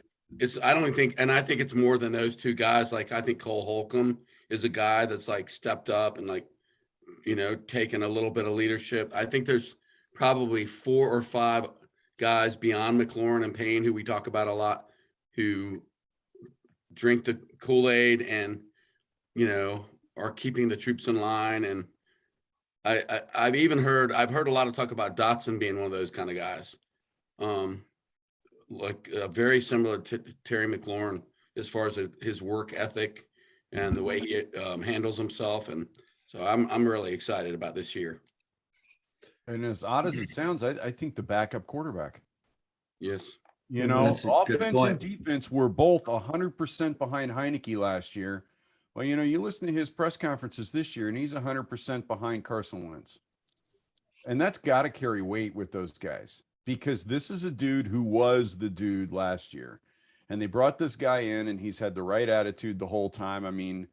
I don't think, and I think it's more than those two guys. Like, I think Cole Holcomb is a guy that's like stepped up and like, you know, taken a little bit of leadership. I think there's probably 4 or 5 guys beyond Mclaurin and Payne, who we talk about a lot, who drink the Kool-Aid and, you know, are keeping the troops in line. And I've heard a lot of talk about Dotson being one of those kind of guys. Like very similar to Terry McLaurin as far as his work ethic and the way he handles himself. And so I'm really excited about this year. And as odd as it sounds, I think the backup quarterback, Yes. you know, That's a good offense and point. defense were both 100% behind Heineke last year. Well, you know, you listen to his press conferences this year and he's 100% behind Carson Wentz. And that's got to carry weight with those guys, because this is a dude who was the dude last year. And they brought this guy in and he's had the right attitude the whole time. I mean,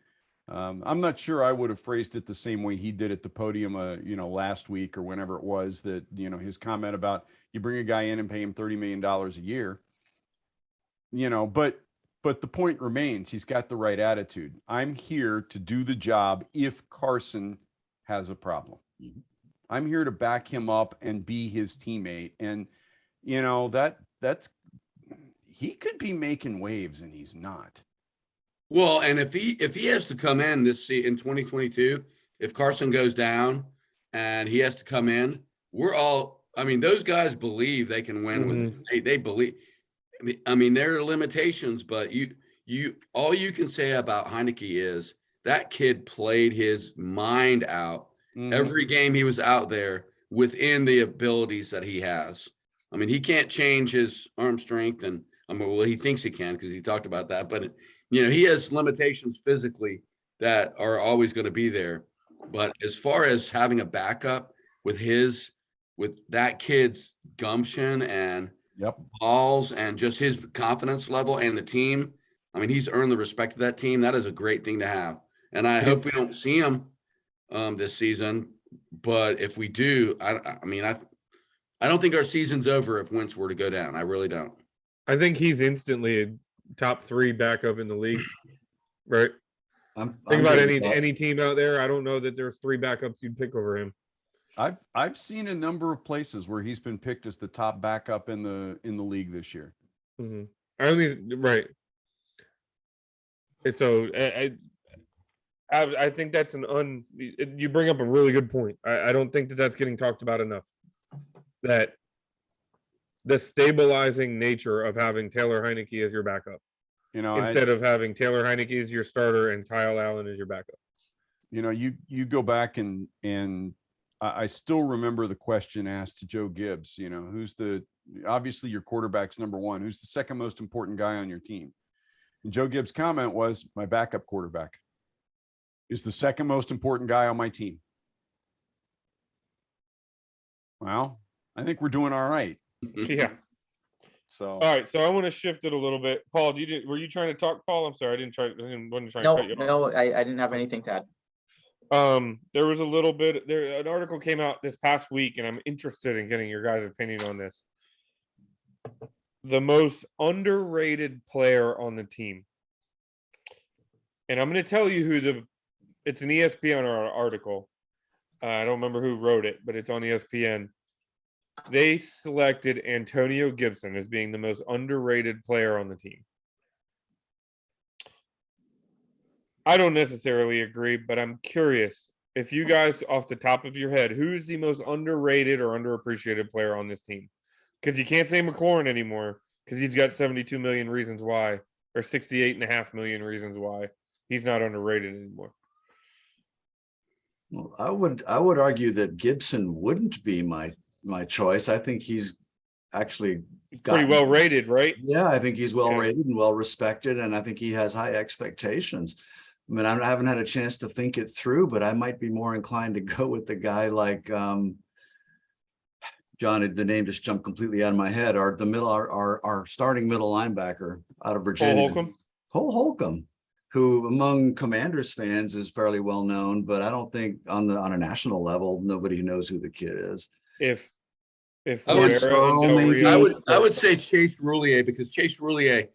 I'm not sure I would have phrased it the same way he did at the podium, you know, last week or whenever it was, that, you know, his comment about you bring a guy in and pay him $30 million a year, you know, but the point remains, he's got the right attitude. I'm here to do the job if Carson has a problem. I'm here to back him up and be his teammate. And, you know, that's, he could be making waves and he's not. Well, and if he has to come in in 2022, if Carson goes down and he has to come in, I mean, those guys believe they can win with it. They believe, I mean, there are limitations, but all you can say about Heineke is that kid played his mind out. Every game he was out there within the abilities that he has. I mean, he can't change his arm strength, and I mean, well, he thinks he can because he talked about that, but you know, he has limitations physically that are always going to be there. But as far as having a backup with that kid's gumption and balls and just his confidence level and the team, I mean, he's earned the respect of that team. That is a great thing to have. And I hope we don't see him this season, but if we do, I mean, I don't think our season's over if Wentz were to go down. I really don't. I think he's instantly a top 3 backup in the league, right? Think about any team out there. I don't know that there's 3 backups you'd pick over him. I've seen a number of places where he's been picked as the top backup in the league this year. Right. And so I think that's you bring up a really good point. I don't think that that's getting talked about enough. That the stabilizing nature of having Taylor Heineke as your backup, you know, instead of having Taylor Heineke as your starter and Kyle Allen as your backup. You know, you go back and I still remember the question asked to Joe Gibbs, you know, obviously your quarterback's number 1, who's the second most important guy on your team? And Joe Gibbs' comment was, my backup quarterback is the second most important guy on my team. Well, I think we're doing all right. Yeah. So all right. So I want to shift it a little bit. Paul, were you trying to talk, Paul? I'm sorry, I wasn't trying to cut you off. No, I didn't have anything to add. There was a little bit an article came out this past week, and I'm interested in getting your guys' opinion on this. The most underrated player on the team. And I'm going to tell you it's an ESPN article. I don't remember who wrote it, but it's on ESPN. They selected Antonio Gibson as being the most underrated player on the team. I don't necessarily agree, but I'm curious if you guys, off the top of your head, who is the most underrated or underappreciated player on this team? Because you can't say Mclaurin anymore because he's got 72 million reasons why, or 68.5 million reasons why he's not underrated anymore. Well, I would argue that Gibson wouldn't be my choice. I think he's actually Pretty well rated, right? Yeah, I think he's well Yeah. rated and well respected, and I think he has high expectations. I mean, I haven't had a chance to think it through, but I might be more inclined to go with the guy like John. The name just jumped completely out of my head. Our starting middle linebacker out of Virginia, Holcomb. Cole Holcomb, who among Commanders fans is fairly well known, but I don't think on a national level nobody knows who the kid is. If I would- Rivera and Del maybe- Rio- I would say Chase Roulier, because Chase Roulier,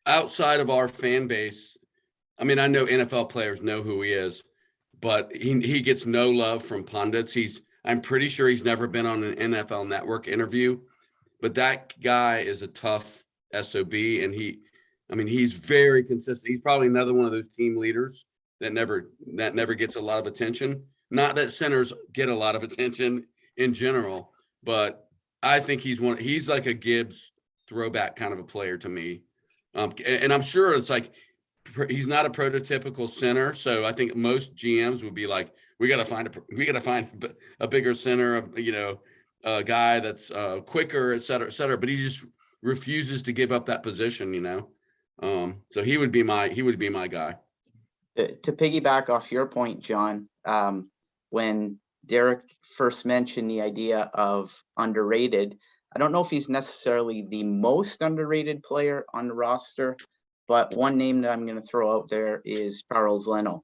outside of our fan base, I mean, I know NFL players know who he is, but he gets no love from pundits. I'm pretty sure he's never been on an NFL Network interview, but that guy is a tough SOB, and he's very consistent. He's probably another one of those team leaders that never gets a lot of attention. Not that centers get a lot of attention in general, but I think he's like a Gibbs throwback kind of a player to me. And I'm sure it's like, he's not a prototypical center. So I think most GMs would be like, we got to find a bigger center, a guy that's quicker, et cetera, but he just refuses to give up that position, so he would be my guy. To piggyback off your point, John, when Derek first mentioned the idea of underrated, I don't know if he's necessarily the most underrated player on the roster, but one name that I'm going to throw out there is Charles Leno.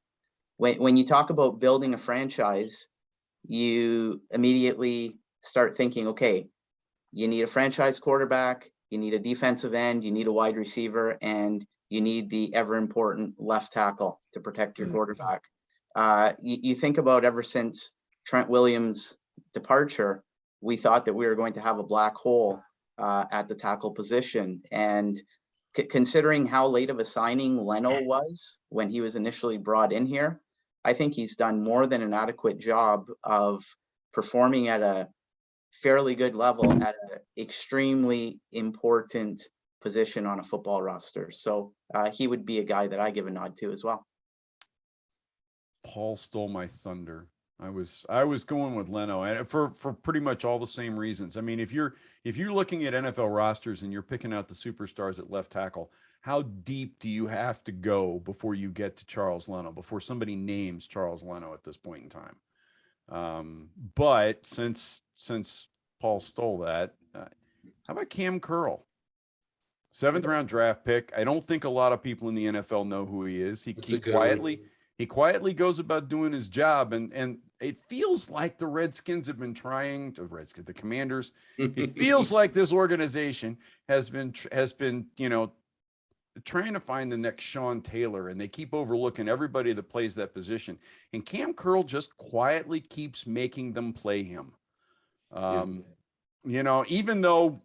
When you talk about building a franchise, you immediately start thinking, okay, you need a franchise quarterback, you need a defensive end, you need a wide receiver, and you need the ever important left tackle to protect your quarterback. You think about ever since Trent Williams' departure, we thought that we were going to have a black hole at the tackle position. And considering how late of a signing Leno was when he was initially brought in here, I think he's done more than an adequate job of performing at a fairly good level at an extremely important position on a football roster. So he would be a guy that I give a nod to as well. Paul stole my thunder. I was going with Leno, and for pretty much all the same reasons. I mean, if you're looking at NFL rosters and you're picking out the superstars at left tackle, how deep do you have to go before you get to Charles Leno, before somebody names Charles Leno at this point in time? But since Paul stole that, how about Cam Curl? 7th round draft pick. I don't think a lot of people in the NFL know who he is. He quietly goes about doing his job, and it feels like the Redskins have been trying to the Commanders. It feels like this organization has been trying to find the next Sean Taylor, and they keep overlooking everybody that plays that position. And Cam Curl just quietly keeps making them play him. Even though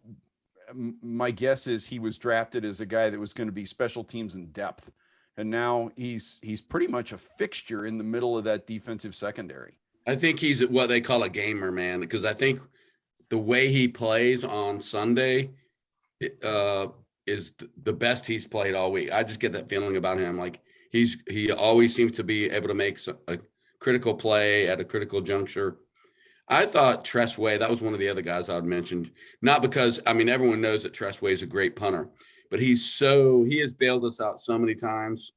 my guess is he was drafted as a guy that was going to be special teams in depth. And now he's pretty much a fixture in the middle of that defensive secondary. I think he's what they call a gamer, man, because I think the way he plays on Sunday is the best he's played all week. I just get that feeling about him. Like he always seems to be able to make a critical play at a critical juncture. I thought Tress Way, that was one of the other guys I'd mentioned, not because, everyone knows that Tress Way is a great punter, but he has bailed us out so many times.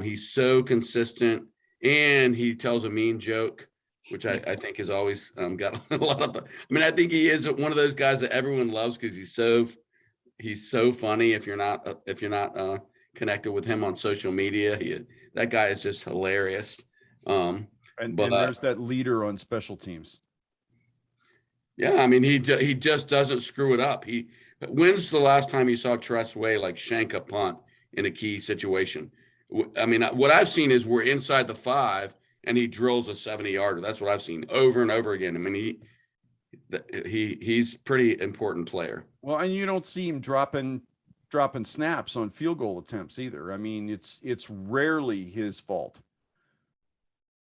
He's so consistent, and he tells a mean joke, which I think has always got a lot of, I think he is one of those guys that everyone loves because he's so funny. If you're not connected with him on social media, that guy is just hilarious. And there's that leader on special teams. Yeah, he just doesn't screw it up. When's the last time you saw Tress Way like shank a punt in a key situation? What I've seen is we're inside the 5 and he drills a 70-yarder. That's what I've seen over and over again. He's pretty important player. Well, and you don't see him dropping snaps on field goal attempts either. It's rarely his fault.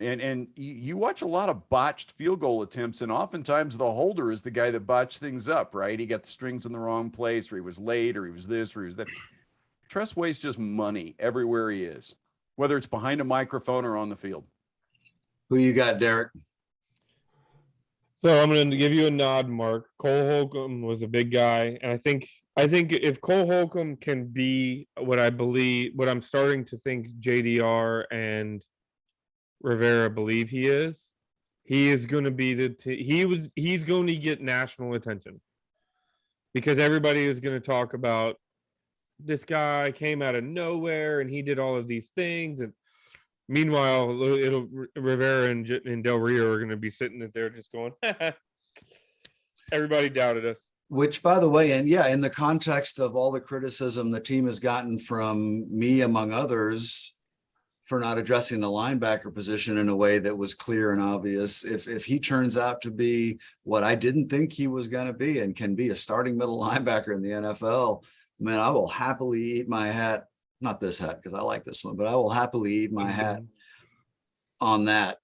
And you watch a lot of botched field goal attempts, and oftentimes the holder is the guy that botched things up, right? He got the strings in the wrong place, or he was late, or he was this, or he was that. Tress Way's just money everywhere he is, whether it's behind a microphone or on the field. Who you got, Derek? So I'm going to give you a nod, Mark. Cole Holcomb was a big guy, and I think if Cole Holcomb can be what I'm starting to think JDR and Rivera believe he is going to be he's going to get national attention because everybody is going to talk about this guy came out of nowhere and he did all of these things, and meanwhile, Rivera and Del Rio are going to be sitting there just going, everybody doubted us. Which, by the way, and yeah, in the context of all the criticism the team has gotten from me, among others, for not addressing the linebacker position in a way that was clear and obvious. If he turns out to be what I didn't think he was going to be and can be a starting middle linebacker in the NFL, man, I will happily eat my hat. Not this hat, because I like this one, but I will happily eat my hat on that.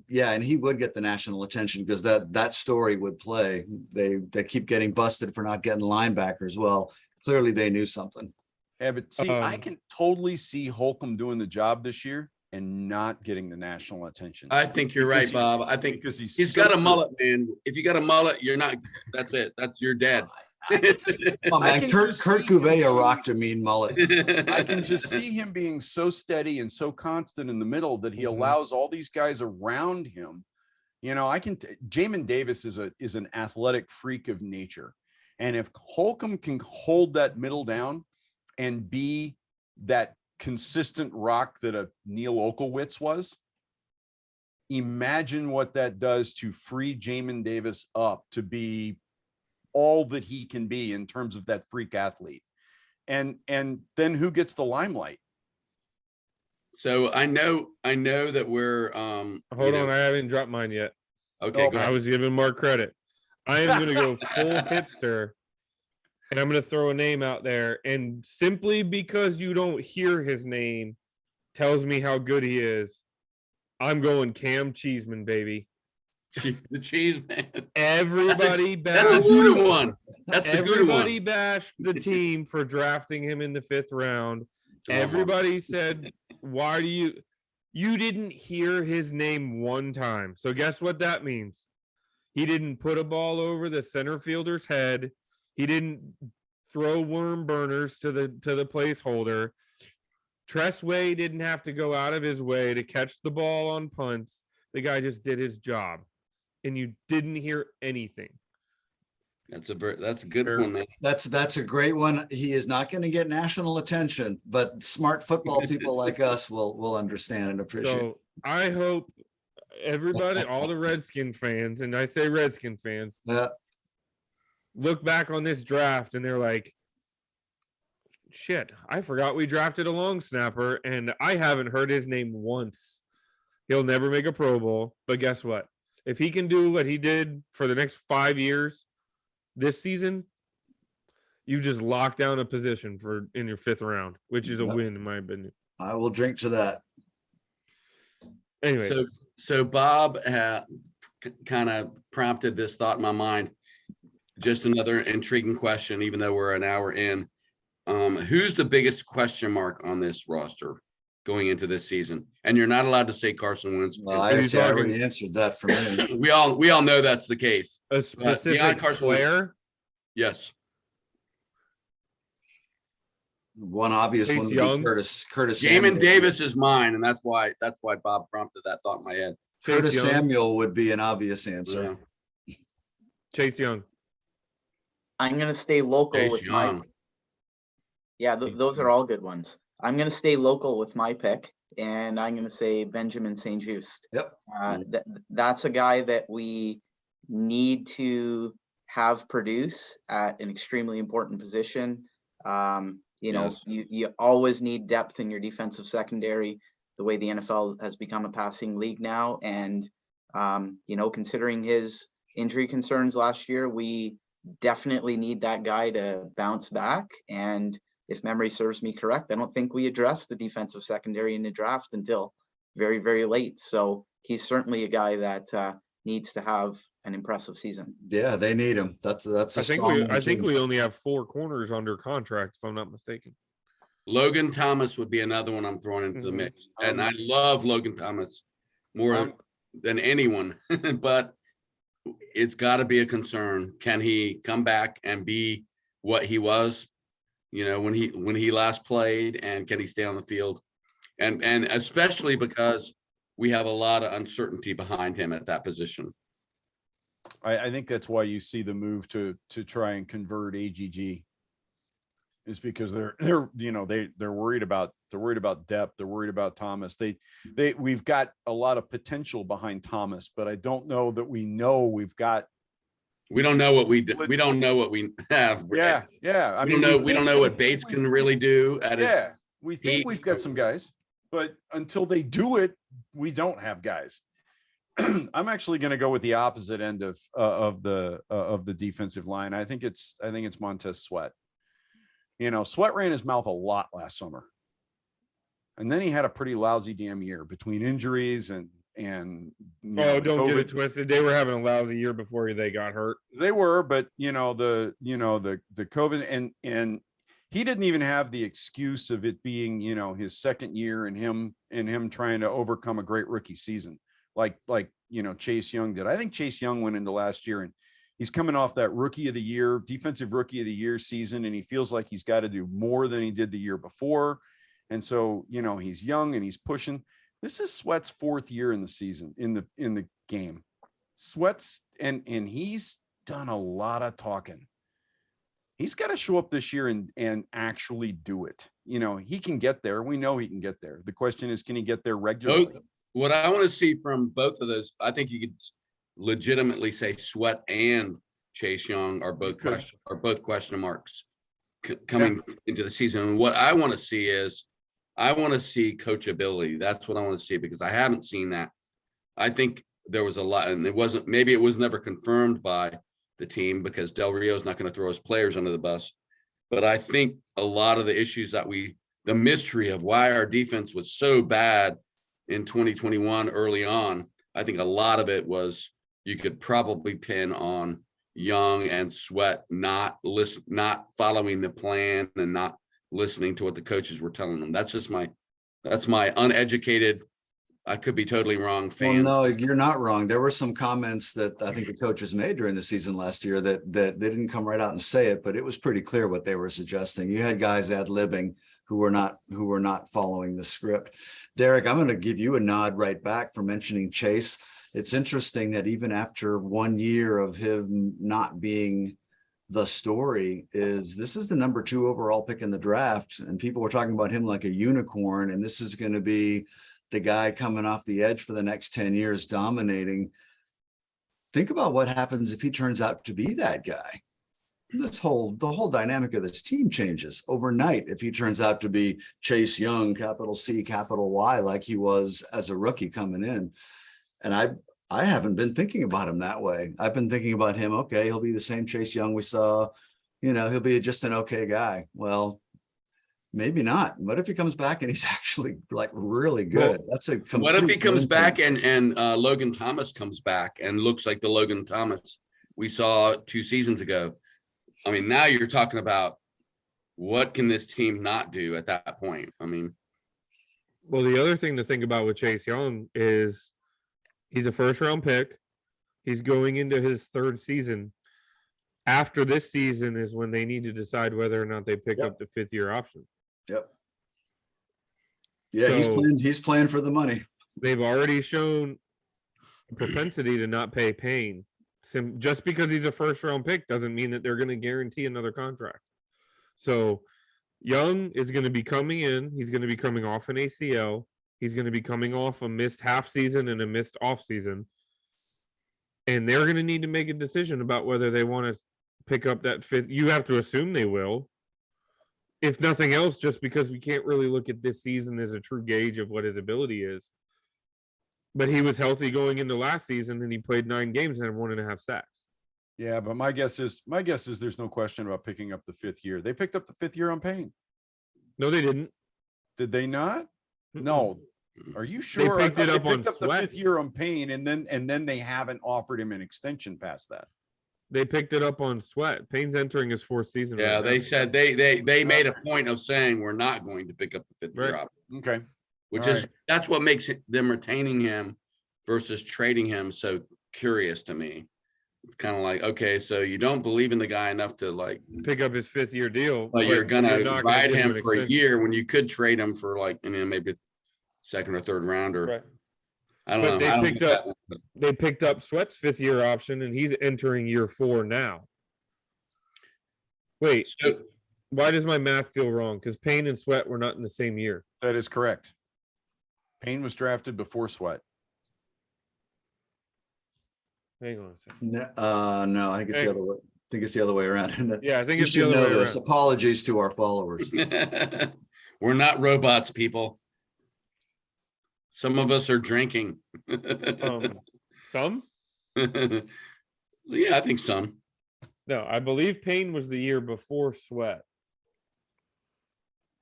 Yeah, and he would get the national attention because that story would play. They keep getting busted for not getting linebackers. Well, clearly they knew something. Yeah, but see, I can totally see Holcomb doing the job this year and not getting the national attention. I think you're right, Bob. I think because he's so got a mullet, man. If you got a mullet, you're not. That's it. That's your dead. Oh man, Kurt Gouveia rocked a mean mullet. I can just see him being so steady and so constant in the middle that he allows all these guys around him. You know, Jamin Davis is an athletic freak of nature. And if Holcomb can hold that middle down and be that consistent rock that a Neil Oklewitz was, imagine what that does to free Jamin Davis up to be all that he can be in terms of that freak athlete. And then who gets the limelight? So I know that we're hold on, I haven't dropped mine yet. Okay, go I ahead. was giving Mark credit. I am going to go full hipster, and I'm going to throw a name out there, and simply because you don't hear his name tells me how good he is. I'm going Cam Cheeseman, baby. The cheese man. Everybody That's a good one. That's a good one. Everybody bashed the team for drafting him in the 5th round. Everybody said, why do you didn't hear his name one time. So guess what that means? He didn't put a ball over the center fielder's head. He didn't throw worm burners to the placeholder. Tress Way didn't have to go out of his way to catch the ball on punts. The guy just did his job. And you didn't hear anything. That's a good one, man. That's a great one. He is not going to get national attention, but smart football people like us will understand and appreciate. So I hope everybody, all the Redskin fans, and I say Redskin fans, look back on this draft and they're like, shit, I forgot we drafted a long snapper and I haven't heard his name once. He'll never make a Pro Bowl, but guess what? If he can do what he did for the next 5 years this season, you just lock down a position in your 5th round, which is a win in my opinion. I will drink to that. Anyway, so Bob kind of prompted this thought in my mind. Just another intriguing question, even though we're an hour in. Who's the biggest question mark on this roster going into this season? And you're not allowed to say Carson Wentz. Well, I already answered that for me. we all know that's the case. A specific player? Yes. One obvious Chase one would Young. be Curtis Jamin Davis is mine, and that's why Bob prompted that thought in my head. Curtis Chase Young. Samuel would be an obvious answer. Yeah. Chase Young. I'm going to stay local Chase with Young. those are all good ones. I'm going to stay local with my pick, and I'm going to say Benjamin St-Juste. Yep. That's a guy that we need to have produce at an extremely important position. Yes. You always need depth in your defensive secondary, the way the NFL has become a passing league now. And, considering his injury concerns last year, we definitely need that guy to bounce back. And if memory serves me correct, I don't think we addressed the defensive secondary in the draft until very, very late. So he's certainly a guy that needs to have an impressive season. Yeah, they need him. That's I think we only have 4 corners under contract, if I'm not mistaken. Logan Thomas would be another one I'm throwing into the mix. And I love Logan Thomas more. than anyone, but it's got to be a concern. Can he come back and be what he was, when he last played, and can he stay on the field? And especially because we have a lot of uncertainty behind him at that position. I think that's why you see the move to try and convert AGG, is because they're worried about depth. They're worried about Thomas. We've got a lot of potential behind Thomas, but I don't know that we don't know what we have. Yeah. We don't know what Bates can really do at his. Yeah, we think we've got some guys, but until they do it, we don't have guys. I'm actually going to go with the opposite end of the defensive line. I think it's Montez Sweat. Sweat ran his mouth a lot last summer, and then he had a pretty lousy damn year between injuries and don't get it twisted. They were having a lousy year before they got hurt. They were, but the COVID and he didn't even have the excuse of it being his second year and him trying to overcome a great rookie season like Chase Young did. I think Chase Young went into last year and he's coming off that defensive rookie of the year season, and he feels like he's got to do more than he did the year before. And so, he's young and he's pushing. This is Sweat's fourth year in the season, in the game. Sweat's and he's done a lot of talking. He's got to show up this year and actually do it. He can get there. We know he can get there. The question is, can he get there regularly? What I want to see from both of those, I think you could legitimately say Sweat and Chase Young are both question marks coming into the season. And what I want to see is, I want to see coachability. That's what I want to see, because I haven't seen that. I think there was a lot, and it was never confirmed by the team because Del Rio's not going to throw his players under the bus. But I think a lot of the issues the mystery of why our defense was so bad in 2021 early on, I think a lot of it was, you could probably pin on Young and Sweat not following the plan and not listening to what the coaches were telling them. That's my uneducated, I could be totally wrong, fan. Well, no, you're not wrong. There were some comments that I think the coaches made during the season last year that they didn't come right out and say it, but it was pretty clear what they were suggesting. You had guys ad-libbing who were not following the script. Derek, I'm going to give you a nod right back for mentioning Chase. It's interesting that even after 1 year of him not being the story, this is the number 2 overall pick in the draft, and people were talking about him like a unicorn, and this is going to be the guy coming off the edge for the next 10 years dominating. Think about what happens if he turns out to be that guy. The whole dynamic of this team changes overnight if he turns out to be Chase Young, capital C, capital Y, like he was as a rookie coming in. And I haven't been thinking about him that way. I've been thinking about him, okay, he'll be the same Chase Young we saw, he'll be just an okay guy. Well, maybe not. What if he comes back and he's actually like really good? That's a what if he comes back and Logan Thomas comes back and looks like the Logan Thomas we saw 2 seasons ago? I mean, now you're talking about what can this team not do at that point? I mean, well, the other thing to think about with Chase Young is he's a first-round pick. He's going into his 3rd season. After this season is when they need to decide whether or not they pick up the 5th-year option. Yep. Yeah, so he's playing for the money. They've already shown a propensity to not pay Payne. Just because he's a first-round pick doesn't mean that they're going to guarantee another contract. So Young is going to be coming in. He's going to be coming off an ACL. He's going to be coming off a missed half season and a missed off season. And they're going to need to make a decision about whether they want to pick up that 5th. You have to assume they will. If nothing else, just because we can't really look at this season as a true gauge of what his ability is. But he was healthy going into last season, and he played 9 games and had 1.5 sacks. Yeah, but my guess is there's no question about picking up the 5th year. They picked up the 5th year on Payne. No, they didn't. Did they not? No. Are you sure? They picked it up on the Sweat. 5th year on Payne, and then they haven't offered him an extension past that. They picked it up on Sweat. Payne's entering his 4th season. Yeah, right they now. said they made a point of saying we're not going to pick up the 5th year option. Okay. That's what makes them retaining him versus trading him so curious to me. It's kind of like, okay, so you don't believe in the guy enough to like Pick up his 5th-year deal, but you're gonna not ride give him an for a extension. year when you could trade him for like, maybe a second or third rounder. Right. I don't But know. they I don't picked get up- that one, but- They picked up Sweat's 5th-year option, and he's entering year 4 now. Wait, So, why does my math feel wrong? Because Payne and Sweat were not in the same year. That is correct. Payne was drafted before Sweat. Hang on a second. No, I think it's the other way. I think it's the other way around. Yeah, I think You it's the should other know way this. around. Apologies to our followers. we're not robots, people. Some of us are drinking. Some? Yeah, I think some. No, I believe Payne was the year before Sweat.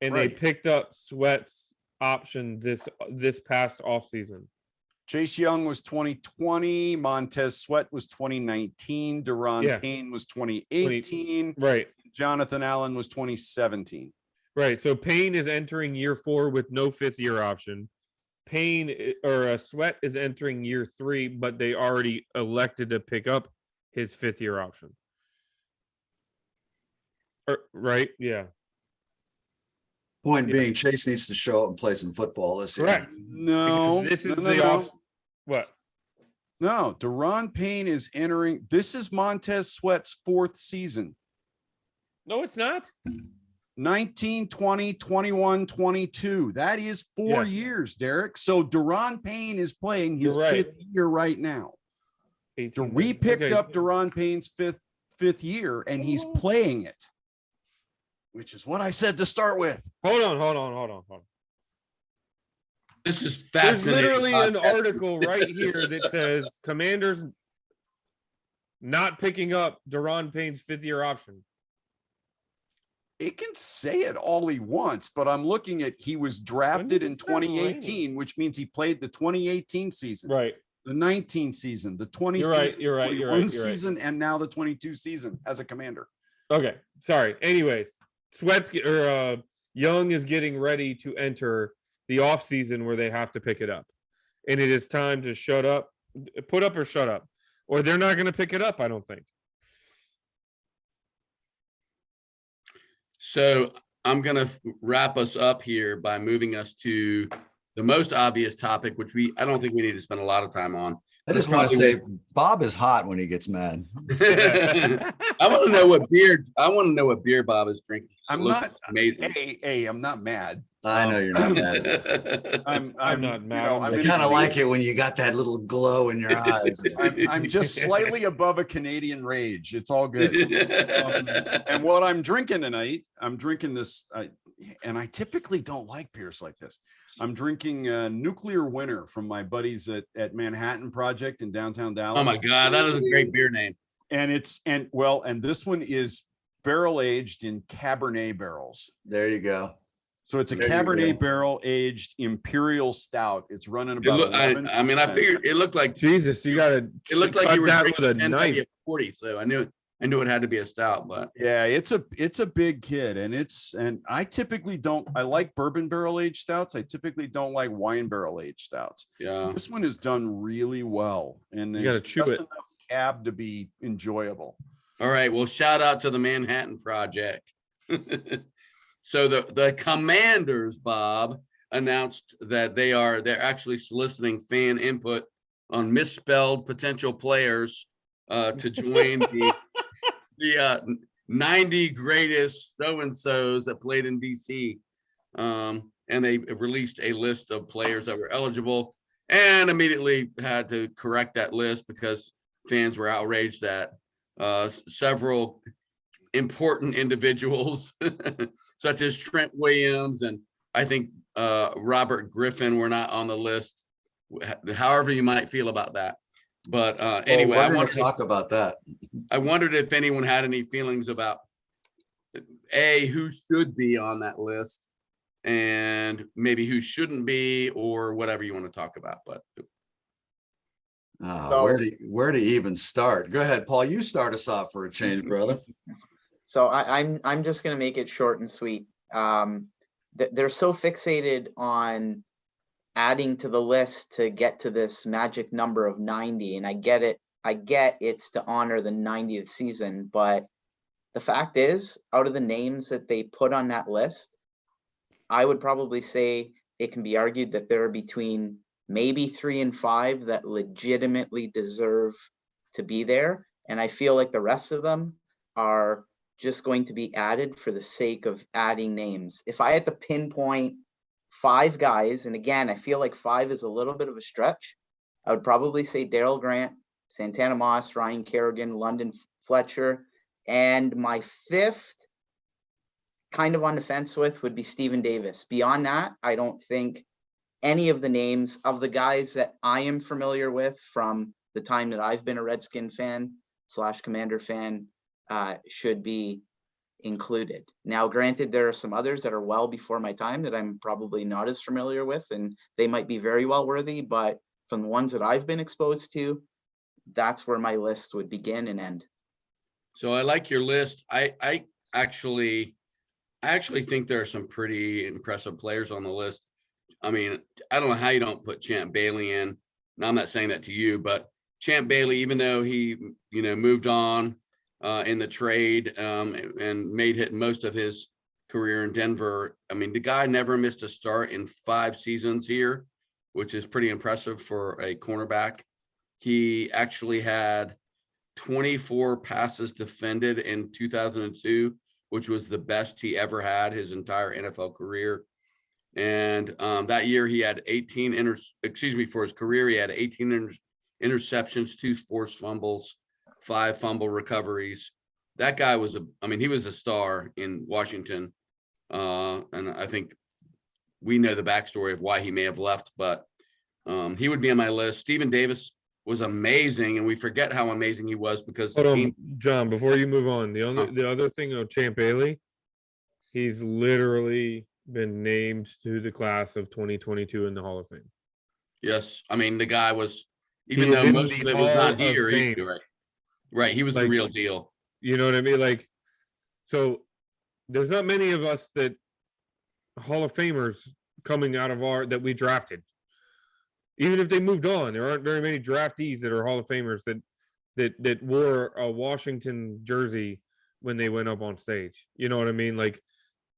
And they Right. picked up Sweat's option this past offseason. Chase Young was 2020. Montez Sweat was 2019. Deron Yeah. Payne was 2018. Right. Jonathan Allen was 2017. Right. So Payne is entering year 4 with no 5th-year option. Sweat is entering year 3, but they already elected to pick up his 5th-year option. Right? Yeah. Point Yeah. being, Chase needs to show up and play some football this year. Correct. No, Because this is no, the no, off. What? no. Deron Payne is entering. This is Montez Sweat's 4th season. No, it's not. 19, 20, 21, 22. That is 4 Yes. years, Derek. So Deron Payne is playing his You're right. 5th year right now. 18. We picked Okay. up Deron Payne's fifth year, and he's playing it, which is what I said to start with. Hold on. This is There's fascinating. literally an podcast. article right here that says Commanders not picking up Deron Payne's 5th-year option. It can say it all he wants, but I'm looking at he was drafted in it start raining? 2018, which means he played the 2018 season, Right. the 19 season, the 20 You're right, season, you're right, you're 21 right, you're right. season, and now the 22 season as a Commander. Okay. Sorry. Anyways, Young is getting ready to enter the off season where they have to pick it up. And it is time to put up or shut up. Or they're not going to pick it up, I don't think. So I'm going to wrap us up here by moving us to the most obvious topic, which I don't think we need to spend a lot of time on. I just want to say Bob is hot when he gets mad. I want to know what beer Bob is drinking. I'm It looks not amazing. Hey, I'm not mad. I know you're not mad. I'm not mad. I kind of like it when you got that little glow in your eyes. I'm just slightly above a Canadian rage. It's all good. And what I'm drinking tonight, I'm drinking this, and I typically don't like beers like this. I'm drinking Nuclear Winter from my buddies at Manhattan Project in downtown Dallas. Oh my God, that is a great beer name. And and this one is barrel aged in Cabernet barrels. There you go. So it's a There you Cabernet go. barrel aged Imperial Stout. It's running about I mean, I 11%. figured it looked like Jesus, you got to you were that drinking with a 10 knife. W40, so I knew it had to be a stout, but Yeah, it's a big kid, and I typically don't. I like bourbon barrel aged stouts. I typically don't like wine barrel aged stouts. yeah. This one is done really well, and You gotta there's chew just it. enough cab to be enjoyable. All right. Well, shout out to the Manhattan Project. So the Commanders, Bob, announced that they're actually soliciting fan input on misspelled potential players to join the 90 greatest so-and-sos that played in DC. And they released a list of players that were eligible and immediately had to correct that list because fans were outraged that several important individuals such as Trent Williams and I think Robert Griffin were not on the list. However you might feel about that. But anyway, we're going to talk about that. I wondered if anyone had any feelings about who should be on that list and maybe who shouldn't be or whatever you want to talk about. But Where to even start? Go ahead, Paul. You start us off for a change, brother. So I'm just going to make it short and sweet. They're so fixated on adding to the list to get to this magic number of 90. And I get it. I get it's to honor the 90th season, but the fact is, out of the names that they put on that list, I would probably say it can be argued that there are between maybe 3 and 5 that legitimately deserve to be there. And I feel like the rest of them are just going to be added for the sake of adding names. If I had to pinpoint 5 guys, and again, I feel like 5 is a little bit of a stretch, I would probably say Daryl Grant, Santana Moss, Ryan Kerrigan, London Fletcher, and my 5th, kind of on the fence with, would be Steven Davis. Beyond that, I don't think any of the names of the guys that I am familiar with from the time that I've been a Redskin fan / Commander fan should be included. Now, granted, there are some others that are well before my time that I'm probably not as familiar with, and they might be very well worthy, but from the ones that I've been exposed to, that's where my list would begin and end. So I like your list. I actually think there are some pretty impressive players on the list. I mean, I don't know how you don't put Champ Bailey in. Now, I'm not saying that to you, but Champ Bailey, even though he, moved on in the trade and made most of his career in Denver. I mean, the guy never missed a start in 5 seasons here, which is pretty impressive for a cornerback. He actually had 24 passes defended in 2002, which was the best he ever had his entire NFL career. And that year he had for his career, he had 18 interceptions, 2 forced fumbles, 5 fumble recoveries. That guy was he was a star in Washington. And I think we know the backstory of why he may have left, but he would be on my list. Steven Davis was amazing, and we forget how amazing he was because Hold on, John, before you move on, the other thing of Champ Bailey, he's literally been named to the class of 2022 in the Hall of Fame. Yes, I mean, the guy was, even though most of it was not here, right, he was the real deal. You know what I mean? Like, so there's not many of us that Hall of Famers coming out of that we drafted. Even if they moved on, there aren't very many draftees that are Hall of Famers that wore a Washington jersey when they went up on stage. You know what I mean? Like,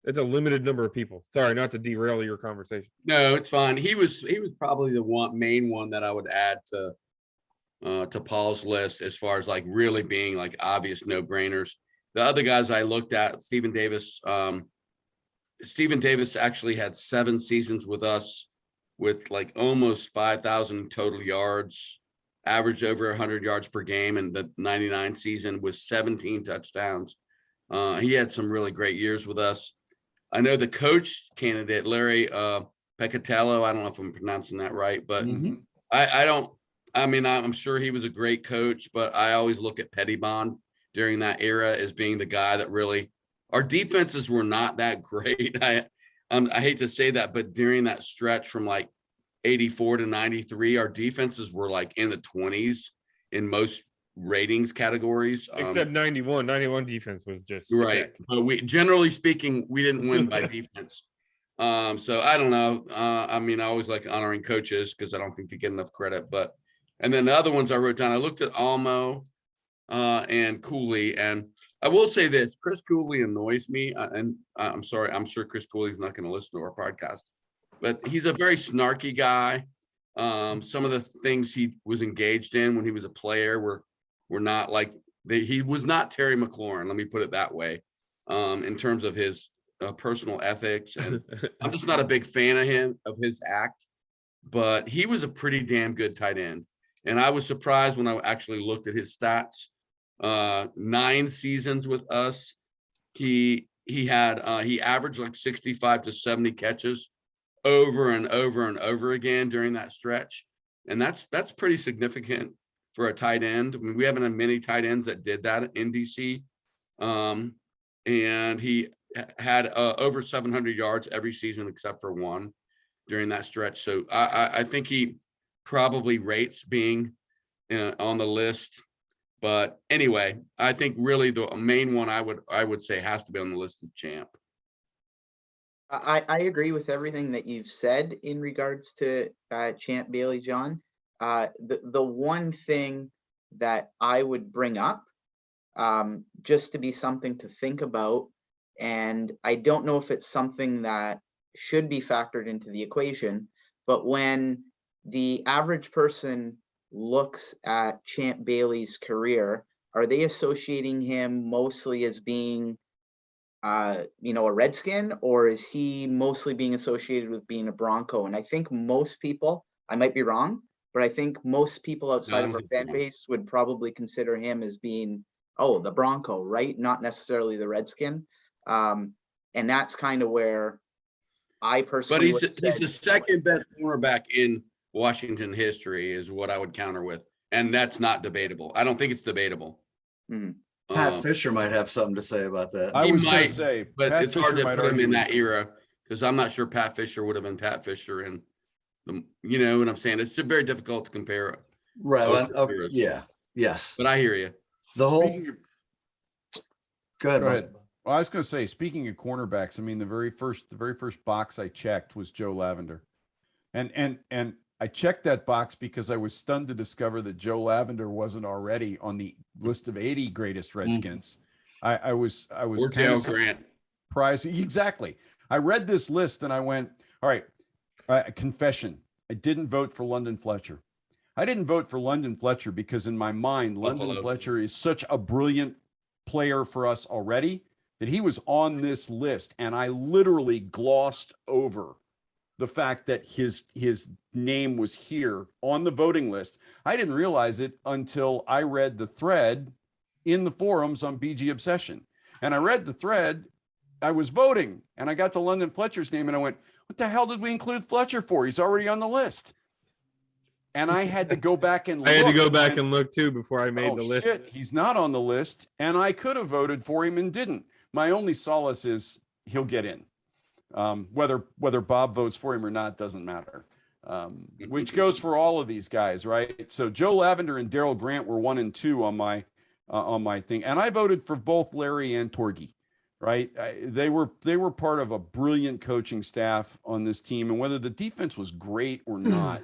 it's a limited number of people. Sorry, not to derail your conversation. No, it's fine. He was probably the main one that I would add to Paul's list as far as like really being like obvious no-brainers. The other guys I looked at, Steven Davis. Steven Davis actually had 7 seasons with us, with like almost 5,000 total yards, averaged over 100 yards per game, and the 99 season was 17 touchdowns. He had some really great years with us. I know the coach candidate, Larry Peccatello, I don't know if I'm pronouncing that right, but I'm sure he was a great coach, but I always look at Pettibon during that era as being the guy that really, our defenses were not that great. I hate to say that, but during that stretch from like 84 to 93, our defenses were like in the 20s in most ratings categories. Except 91 defense was just right. sick. But generally speaking, we didn't win by defense. So I don't know. I always like honoring coaches because I don't think they get enough credit. And then the other ones I wrote down, I looked at Almo and Cooley, and I will say this: Chris Cooley annoys me, and I'm sorry, I'm sure Chris Cooley's not going to listen to our podcast, but he's a very snarky guy. Some of the things he was engaged in when he was a player were not like he was not Terry McLaurin. Let me put it that way. In terms of his personal ethics, and I'm just not a big fan of his act. But he was a pretty damn good tight end, and I was surprised when I actually looked at his stats. 9 seasons with us, he averaged like 65 to 70 catches over and over and over again during that stretch, and that's pretty significant for a tight end. I mean, we haven't had many tight ends that did that in DC, and he had over 700 yards every season except for 1 during that stretch. So I think he probably rates being on the list. But anyway, I think really the main one I would say has to be on the list is Champ. I agree with everything that you've said in regards to Champ Bailey, John. The one thing that I would bring up, just to be something to think about, and I don't know if it's something that should be factored into the equation, but when the average person looks at Champ Bailey's career, are they associating him mostly as being a Redskin, or is he mostly being associated with being a Bronco? And I think most people, I might be wrong, but I think most people outside of our fan base would probably consider him as being, oh, the Bronco, right? Not necessarily the Redskin. And that's kind of where I But personally he's the second best cornerback in Washington history, is what I would counter with, and that's not debatable. I don't think it's debatable. Pat Fisher might have something to say about that. I He was going might, to say, but Pat it's hard Fisher to might put him argue in with that you. era, because I'm not sure Pat Fisher would have been Pat Fisher in the, you know what I'm saying? It's very difficult to compare. Right. both Well, eras. yeah. Yes. But I hear you. The whole. Speaking of- Go ahead. Go Mike. ahead. Well, I was going to say, speaking of cornerbacks, I mean, the very first box I checked was Joe Lavender, and I checked that box because I was stunned to discover that Joe Lavender wasn't already on the list of 80 greatest Redskins. I was Or kind Dale of Grant. surprised. Exactly. I read this list and I went, all right, confession. I didn't vote for London Fletcher. I didn't vote for London Fletcher because in my mind, London Buffalo. Fletcher is such a brilliant player for us already that he was on this list. And I literally glossed over the fact that his name was here on the voting list. I didn't realize it until I read the thread in the forums on BG Obsession. And I read the thread, I was voting, and I got to London Fletcher's name, and I went, what the hell did we include Fletcher for? He's already on the list. And I had to go back and look. I had to go back and look too before I made Oh, the list. shit, he's not on the list, and I could have voted for him and didn't. My only solace is he'll get in. Whether Bob votes for him or not doesn't matter, which goes for all of these guys, right? So Joe Lavender and Daryl Grant were 1 and 2 on my thing, and I voted for both Larry and Torgy, right? They were part of a brilliant coaching staff on this team, and whether the defense was great or not,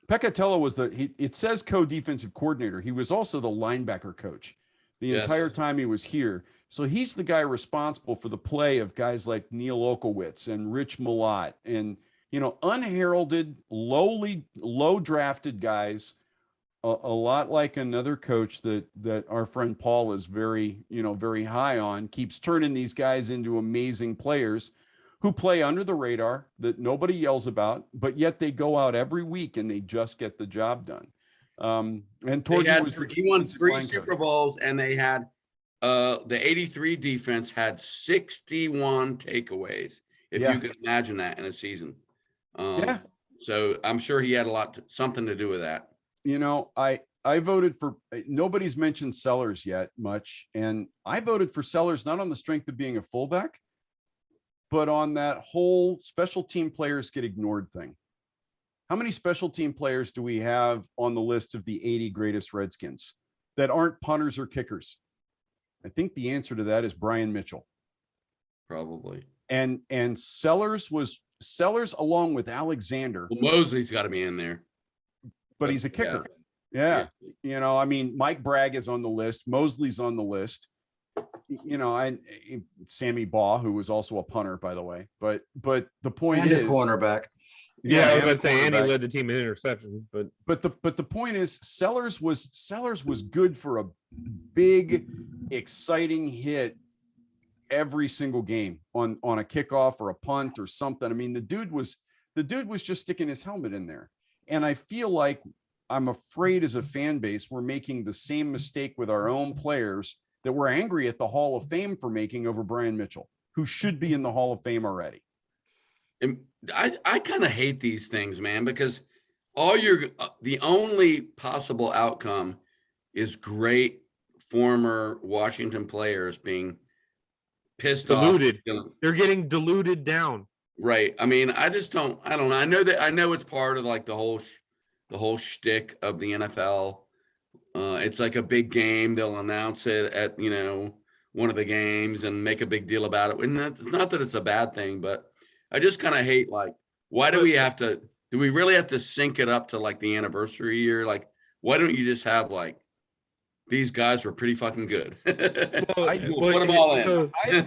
Peccatello was it says co-defensive coordinator. He was also the linebacker coach the entire time he was here. So he's the guy responsible for the play of guys like Neil Okowitz and Rich Malott and, unheralded, low drafted guys, a lot like another coach that our friend Paul is very high on, keeps turning these guys into amazing players who play under the radar that nobody yells about, but yet they go out every week and they just get the job done. And He won 3 Super Bowls, and they had the 83 defense had 61 takeaways. If you can imagine that in a season. So I'm sure he had something to do with that. I voted for, nobody's mentioned Sellers yet much. And I voted for Sellers, not on the strength of being a fullback, but on that whole special team players get ignored thing. How many special team players do we have on the list of the 80 greatest Redskins that aren't punters or kickers? I think the answer to that is Brian Mitchell. Probably. And Sellers along with Alexander. Well, Mosley's got to be in there. But he's a kicker. Yeah. Mike Bragg is on the list. Mosley's on the list. Sammy Baugh, who was also a punter, by the way. But the point is, a cornerback. Yeah, I was going to say Andy led the team in interceptions, but the point is, Sellers was good for a big, exciting hit every single game on a kickoff or a punt or something. I mean, the dude was just sticking his helmet in there, and I feel like I'm afraid as a fan base we're making the same mistake with our own players that we're angry at the Hall of Fame for making over Brian Mitchell, who should be in the Hall of Fame already. And I kind of hate these things, man, because the only possible outcome is great former Washington players being pissed diluted. off. They're getting diluted down. Right. I mean, I don't know. I know it's part of like the whole shtick of the NFL. It's like a big game. They'll announce it at, one of the games and make a big deal about it. And it's not that it's a bad thing, but I just kind of hate, like, why do we really have to sync it up to like the anniversary year? Like, why don't you just have like, these guys were pretty fucking good. We'll put them all in. I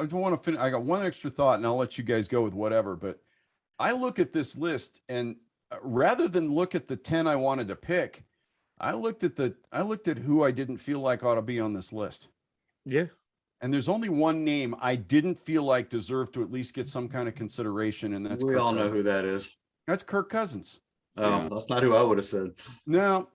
don't want to finish. I got one extra thought and I'll let you guys go with whatever, but I look at this list and rather than look at the 10 I wanted to pick, I looked at who I didn't feel like ought to be on this list. Yeah. And there's only one name I didn't feel like deserved to at least get some kind of consideration. And that's We all know who that is. That's Kirk Cousins. Yeah. That's not who I would have said. No,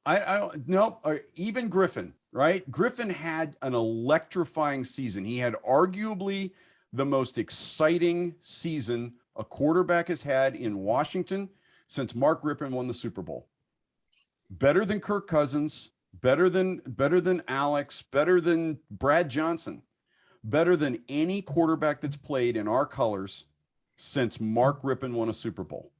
no, even Griffin, right? Griffin had an electrifying season. He had arguably the most exciting season a quarterback has had in Washington since Mark Rippon won the Super Bowl. Better than Kirk Cousins, better than Alex, better than Brad Johnson, better than any quarterback that's played in our colors since Mark Rippon won a Super Bowl.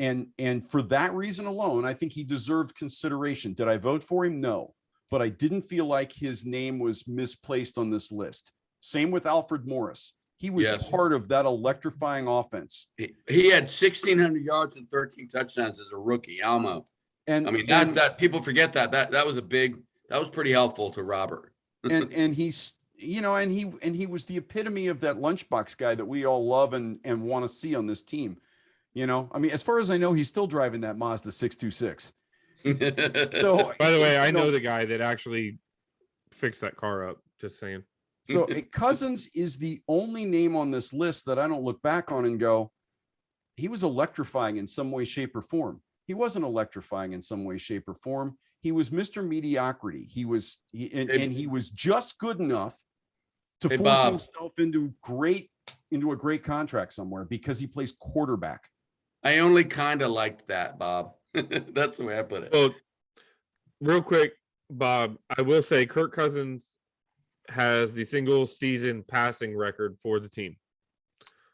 And for that reason alone, I think he deserved consideration. Did I vote for him? No, but I didn't feel like his name was misplaced on this list. Same with Alfred Morris. He was part of that electrifying offense. He had 1,600 yards and 13 touchdowns as a rookie, Almo. And I mean, that people forget that was pretty helpful to Robert. and he's, and he was the epitome of that lunchbox guy that we all love and want to see on this team. I mean, as far as I know, he's still driving that Mazda 626. So, by the way, I know the guy that actually fixed that car up. Just saying. So Cousins is the only name on this list that I don't look back on and go, he was electrifying in some way, shape, or form. He wasn't electrifying in some way, shape, or form. He was Mr. Mediocrity. He was just good enough to force himself into a great contract somewhere because he plays quarterback. I only kind of liked that, Bob. That's the way I put it. Well, real quick, Bob, I will say Kirk Cousins has the single season passing record for the team,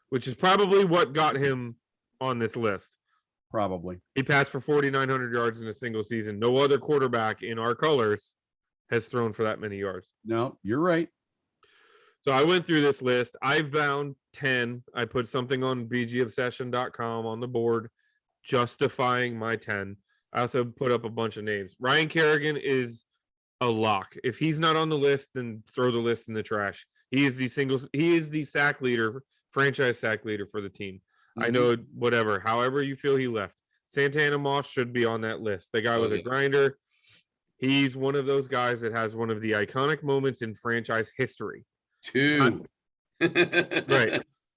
which is probably what got him on this list. Probably. He passed for 4,900 yards in a single season. No other quarterback in our colors has thrown for that many yards. No, you're right. So I went through this list. I found 10. I put something on bgobsession.com on the board justifying my 10. I also put up a bunch of names. Ryan Kerrigan is a lock. If he's not on the list, then throw the list in the trash. He is the sack leader, franchise sack leader for the team. Mm-hmm. I know, whatever. However you feel he left. Santana Moss should be on that list. The guy was a grinder. He's one of those guys that has one of the iconic moments in franchise history. Right.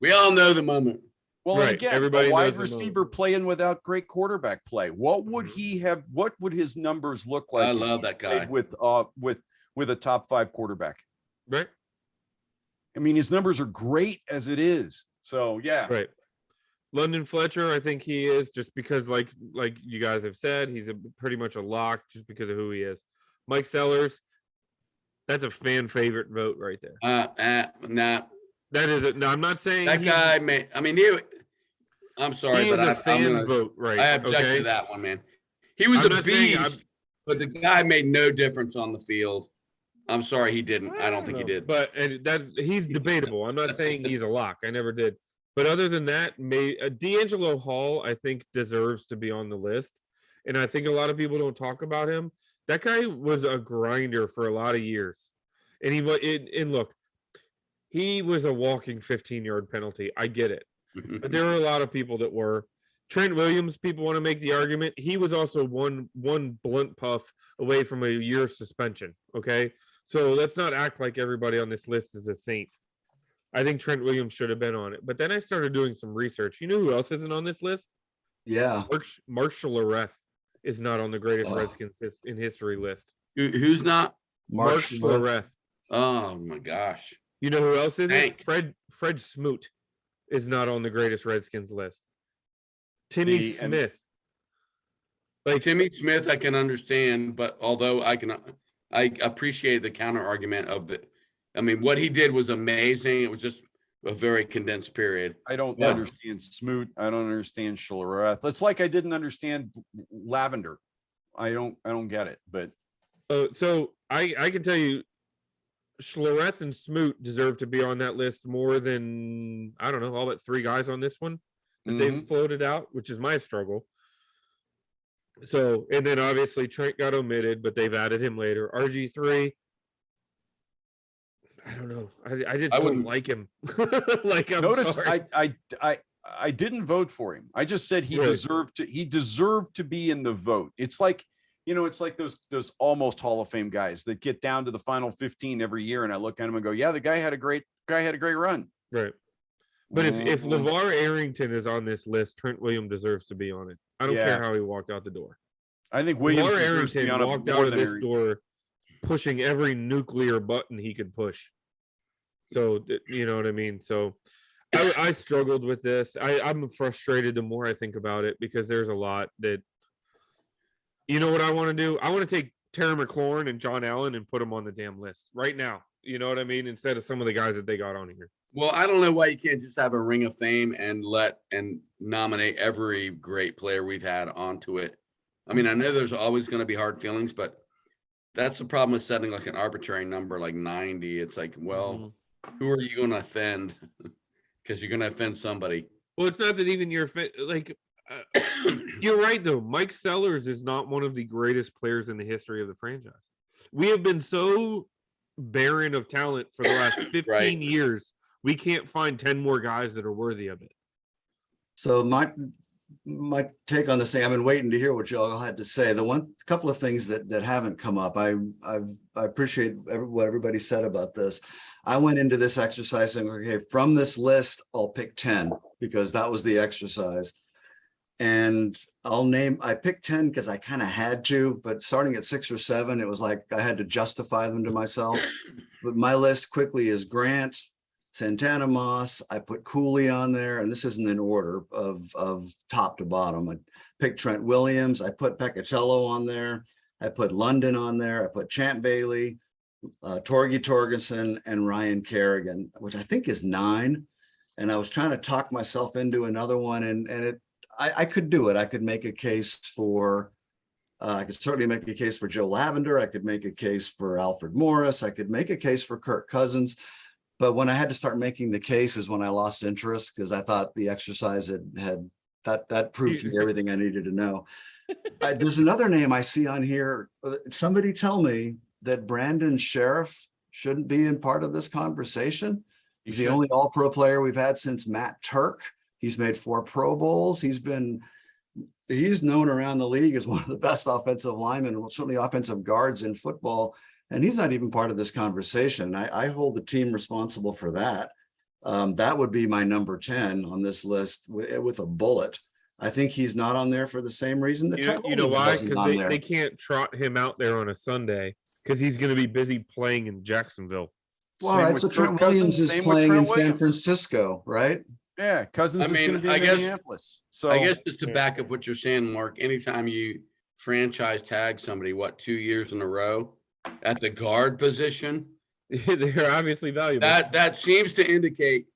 We all know the moment. Well, right. Again, everybody, a wide receiver playing without great quarterback play. What would he have? What would his numbers look like? I love that guy with a top 5 quarterback. Right. I mean, his numbers are great as it is. So yeah. Right. London Fletcher, I think he is, just because, like you guys have said, he's pretty much a lock just because of who he is. Mike Sellers, that's a fan favorite vote right there. Nah. That is it. No, I'm not saying that guy may. I mean, I'm sorry, he but is a fan vote, right? I object to that one, man. He was a beast, but the guy made no difference on the field. I'm sorry, he didn't. I don't think he did. But he's debatable. I'm not saying he's a lock. I never did. But other than that, D'Angelo Hall, I think, deserves to be on the list. And I think a lot of people don't talk about him. That guy was a grinder for a lot of years. And look, he was a walking 15-yard penalty. I get it. But there were a lot of people that were. Trent Williams, people want to make the argument. He was also one blunt puff away from a year suspension. Okay? So let's not act like everybody on this list is a saint. I think Trent Williams should have been on it. But then I started doing some research. You know who else isn't on this list? Yeah. Marshall Lareth is not on the greatest Redskins in history list. Who's not? Marshall Lareth. Oh, my gosh. You know who else isn't? Fred Smoot is not on the greatest Redskins list. Timmy Smith. Like Timmy Smith, I can understand, but although I appreciate the counter argument of the. I mean, what he did was amazing. It was just a very condensed period. I don't understand Smoot. I don't understand Shularath. It's like I didn't understand Lavender. I don't get it. But so I can tell you, Schlereth and Smoot deserve to be on that list more than, I don't know, all but 3 guys on this one that they've floated out, which is my struggle. So, and then obviously Trent got omitted, but they've added him later. RG3, I don't know. I just don't wouldn't like him. Like, I'm Notice sorry. I didn't vote for him. I just said he Really? deserved to be in the vote. It's like, it's like those almost Hall of Fame guys that get down to the final 15 every year, and I look at him and go, yeah, the guy had a great run. Right. But if Mm. LeVar Arrington is on this list, Trent Williams deserves to be on it. I don't Yeah. care how he walked out the door. I think Williams LeVar deserves to be Arrington on walked more out of than this Arrington. door pushing every nuclear button he could push. So, you know what I mean? So I struggled with this. I'm frustrated the more I think about it, because there's a lot that, you know what I want to do? I want to take Terry McLaurin and John Allen and put them on the damn list right now. You know what I mean? Instead of some of the guys that they got on here. Well, I don't know why you can't just have a ring of fame and nominate every great player we've had onto it. I mean, I know there's always going to be hard feelings, but that's the problem with setting like an arbitrary number like 90. It's like, well, who are you going to offend? Because you're going to offend somebody. Well, it's not that even you're like, you're right though. Mike Sellers is not one of the greatest players in the history of the franchise. We have been so barren of talent for the last 15 Right. years. We can't find 10 more guys that are worthy of it. So my take on this thing, I've been waiting to hear what y'all had to say. Couple of things that haven't come up. I appreciate what everybody said about this. I went into this exercise saying, okay, from this list, I'll pick 10 because that was the exercise. And I picked 10 because I kind of had to, but starting at 6 or 7, it was like I had to justify them to myself. But my list quickly is Grant, Santana Moss. I put Cooley on there, and this isn't in order of top to bottom. I picked Trent Williams. I put Peccatello on there. I put London on there. I put Champ Bailey, Torgy Torgerson, and Ryan Kerrigan, which I think is 9. And I was trying to talk myself into another one, and I could do it. I could make a case for, I could certainly make a case for Joe Lavender. I could make a case for Alfred Morris. I could make a case for Kirk Cousins. But when I had to start making the case is when I lost interest, because I thought the exercise had that proved to me everything I needed to know. There's another name I see on here. Somebody tell me that Brandon Sheriff shouldn't be in part of this conversation. He's the only all-pro player we've had since Matt Turk. He's made 4 Pro Bowls. He's known around the league as one of the best offensive linemen, and certainly offensive guards in football. And he's not even part of this conversation. I hold the team responsible for that. That would be my number 10 on this list with a bullet. I think he's not on there for the same reason. You know why? Because they can't trot him out there on a Sunday because he's going to be busy playing in Jacksonville. Well, right. So Trent Williams is playing in San Francisco, right? Yeah, Cousins is going to be in Minneapolis. So I guess just to back up what you're saying, Mark, anytime you franchise tag somebody, 2 years in a row at the guard position, they're obviously valuable. That seems to indicate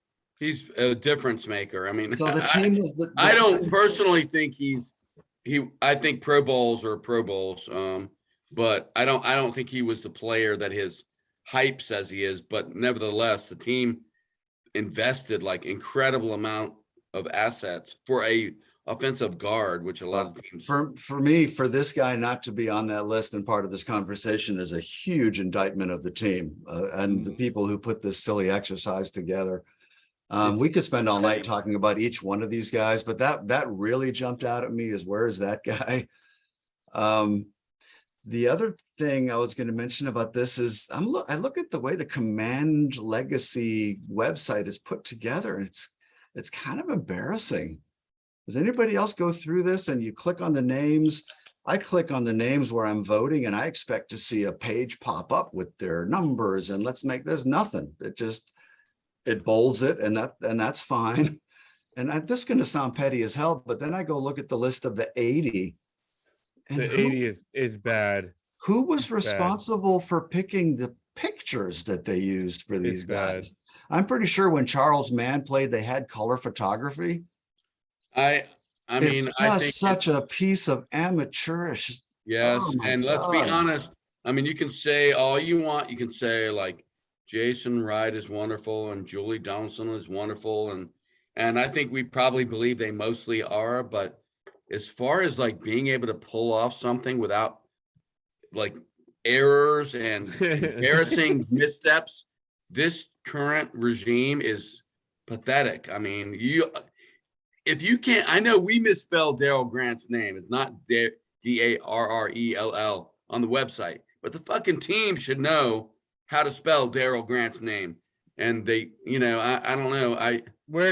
he's a difference maker. I mean, so the team is I don't personally think I think Pro Bowls are Pro Bowls, but I don't think he was the player that his hype says he is. But nevertheless, the team invested like incredible amount of assets for a offensive guard, which a lot of teams. For me, for this guy not to be on that list and part of this conversation is a huge indictment of the team and the people who put this silly exercise together. We could spend all night talking about each one of these guys, but that really jumped out at me is where is that guy? The other thing I was going to mention about this is I look at the way the Command Legacy website is put together. And it's kind of embarrassing. Does anybody else go through this and you click on the names? I click on the names where I'm voting and I expect to see a page pop up with their numbers and there's nothing. It bolds it and that's fine. And this is going to sound petty as hell, but then I go look at the list of the 80. And the 80 is bad. Who was responsible for picking the pictures that they used for these guys? Bad. I'm pretty sure when Charles Mann played, they had color photography. I mean, I think such a piece of amateurish. Yes, and let's be honest. I mean, you can say all you want. You can say like Jason Wright is wonderful and Julie Donaldson is wonderful. And I think we probably believe they mostly are, but as far as like being able to pull off something without like errors and embarrassing missteps, this current regime is pathetic. I mean, if you can't, I know we misspelled Daryl Grant's name. It's not Darrell on the website, but the fucking team should know how to spell Daryl Grant's name. And they, I don't know.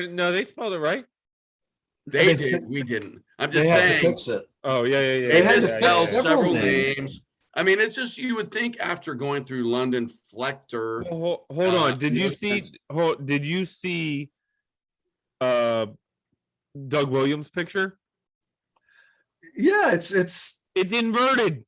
No, they spelled it right. They did. We didn't. I'm just They had to saying. fix it. Oh, yeah. They had to misspelled fix several several names. names. I mean, it's just, you would think after going through London Flector. Well, hold on. Did you see Doug Williams' picture? Yeah, it's It's inverted.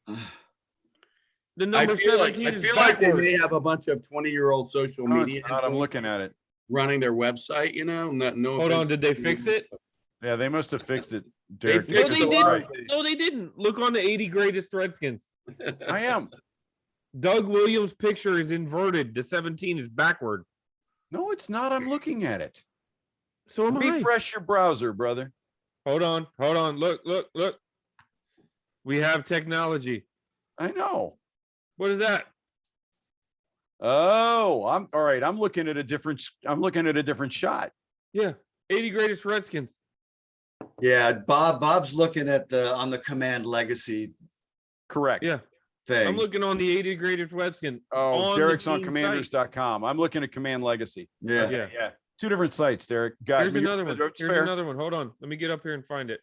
The I number feel 17 is like they backwards. may have a bunch of 20-year-old social No, media it's not. I'm looking at it. running their website, no Hold on, offense did they to fix you. it? Yeah, they must have fixed it, Derek. They No, fixed they it didn't. right. No, they didn't. Look on the 80 greatest Redskins. I am. Doug Williams' picture is inverted. The 17 is backward. No, it's not. I'm looking at it. So am I. Refresh your browser, brother. Hold on. Look. We have technology. I know. What is that? Oh, I'm all right. I'm looking at a different shot. Yeah, 80 greatest Redskins. yeah. Bob's looking at on the Command Legacy Correct. Yeah, thing. I'm looking on the 80 greatest Redskin. Oh, on the Derek's on team commanders.com. I'm looking at Command Legacy. Yeah. Okay, yeah. Two different sites, Derek. Got Here's another one. That's Here's fair. another one. Hold on. Let me get up here and find it.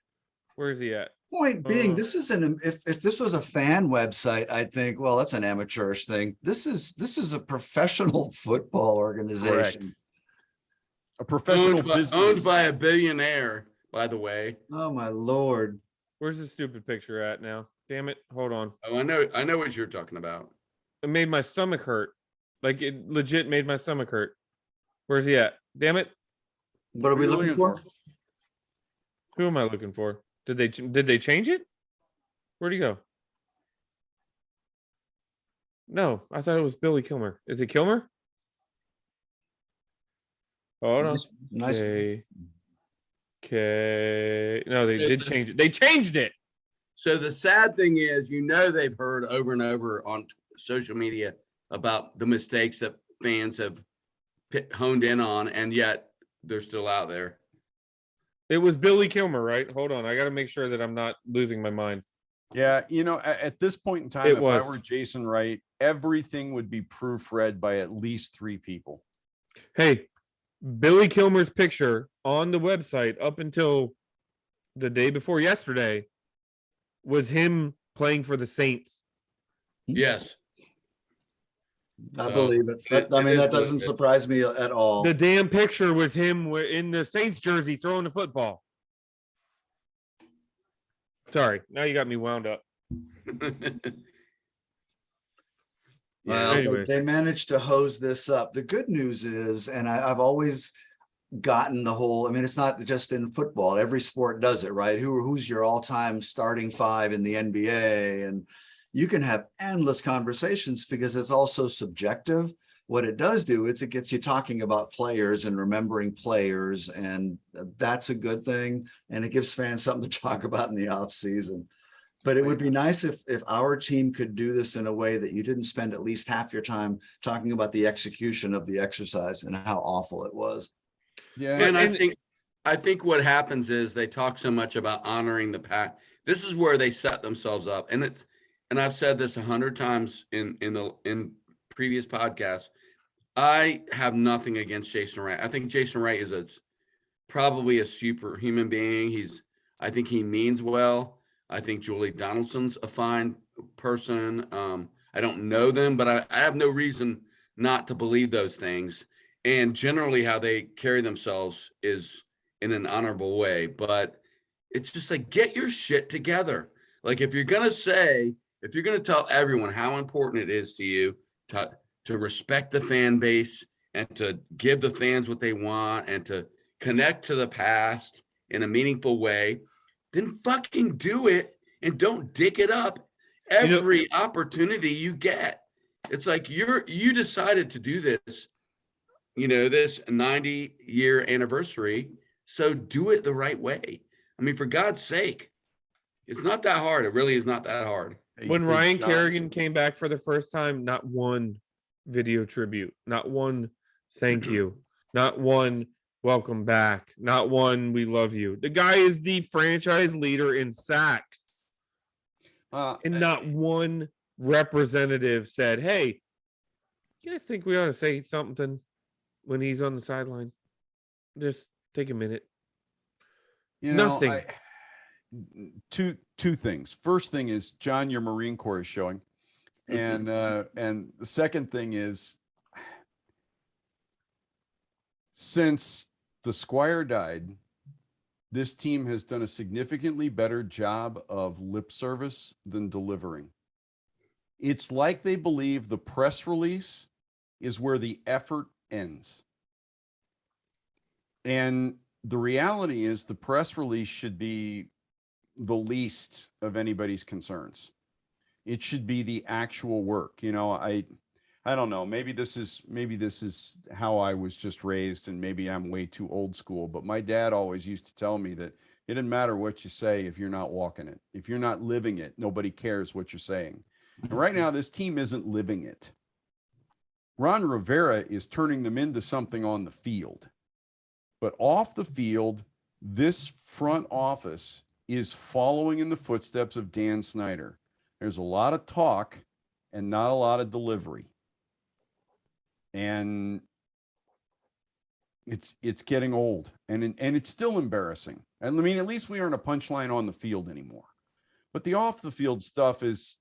Where is he at? Point being, this isn't if this was a fan website, I'd think, well, that's an amateurish thing. This is a professional football organization. Correct. A professional business. Owned by a billionaire, by the way. Oh my Lord. Where's the stupid picture at now? Damn it. Hold on. Oh, I know what you're talking about. It made my stomach hurt. Like it legit made my stomach hurt. Where's he at? Damn it. What are we looking for? Who am I looking for? Did they change it? Where'd he go? No, I thought it was Billy Kilmer. Is it Kilmer? Hold on. Nice. Okay. No, they did change it. They changed it. So the sad thing is, they've heard over and over on social media about the mistakes that fans have honed in on, and yet they're still out there. It was Billy Kilmer, right? Hold on. I got to make sure that I'm not losing my mind. Yeah, at this point in time, if I were Jason Wright, everything would be proofread by at least 3 people. Hey, Billy Kilmer's picture on the website up until the day before yesterday was him playing for the Saints. Yes. I believe it. That doesn't surprise me at all. The damn picture was him in the Saints jersey throwing the football. Sorry, now you got me wound up. Well, they managed to hose this up. The good news is, and I've always gotten the whole, it's not just in football. Every sport does it, right? Who's your all-time starting 5 in the NBA? And you can have endless conversations because it's also subjective. What it does do is it gets you talking about players and remembering players, and that's a good thing. And it gives fans something to talk about in the off season. But it would be nice if our team could do this in a way that you didn't spend at least half your time talking about the execution of the exercise and how awful it was. Yeah. And I think what happens is they talk so much about honoring the past. This is where they set themselves up. And I've said this 100 times in previous podcasts. I have nothing against Jason Wright. I think Jason Wright is probably a superhuman being. I think he means well. I think Julie Donaldson's a fine person. I don't know them, but I have no reason not to believe those things. And generally how they carry themselves is in an honorable way. But it's just like, get your shit together. Like if you're going to tell everyone how important it is to you to respect the fan base and to give the fans what they want and to connect to the past in a meaningful way, then fucking do it and don't dick it up every opportunity you get. It's like you decided to do this, this 90-year anniversary. So do it the right way. I mean, for God's sake, it's not that hard. It really is not that hard. When Hey, Ryan John, Kerrigan came back for the first time, not one video tribute, not one thank you, not one welcome back, not one we love you. The guy is the franchise leader in sacks, and not one representative said, "Hey, you guys think we ought to say something when he's on the sideline? Just take a minute." Nothing. Two things. First thing is, John, your Marine Corps is showing. And the second thing is, since the Squire died, this team has done a significantly better job of lip service than delivering. It's like they believe the press release is where the effort ends. And the reality is the press release should be the least of anybody's concerns. It should be the actual work. I don't know. Maybe this is how I was just raised, and maybe I'm way too old school, but my dad always used to tell me that it didn't matter what you say if you're not walking it. If you're not living it, nobody cares what you're saying. And right now, this team isn't living it. Ron Rivera is turning them into something on the field. But off the field, this front office is following in the footsteps of Dan Snyder. There's a lot of talk and not a lot of delivery. And it's getting old, and it's still embarrassing. And I mean, at least we aren't a punchline on the field anymore. But the off the field stuff is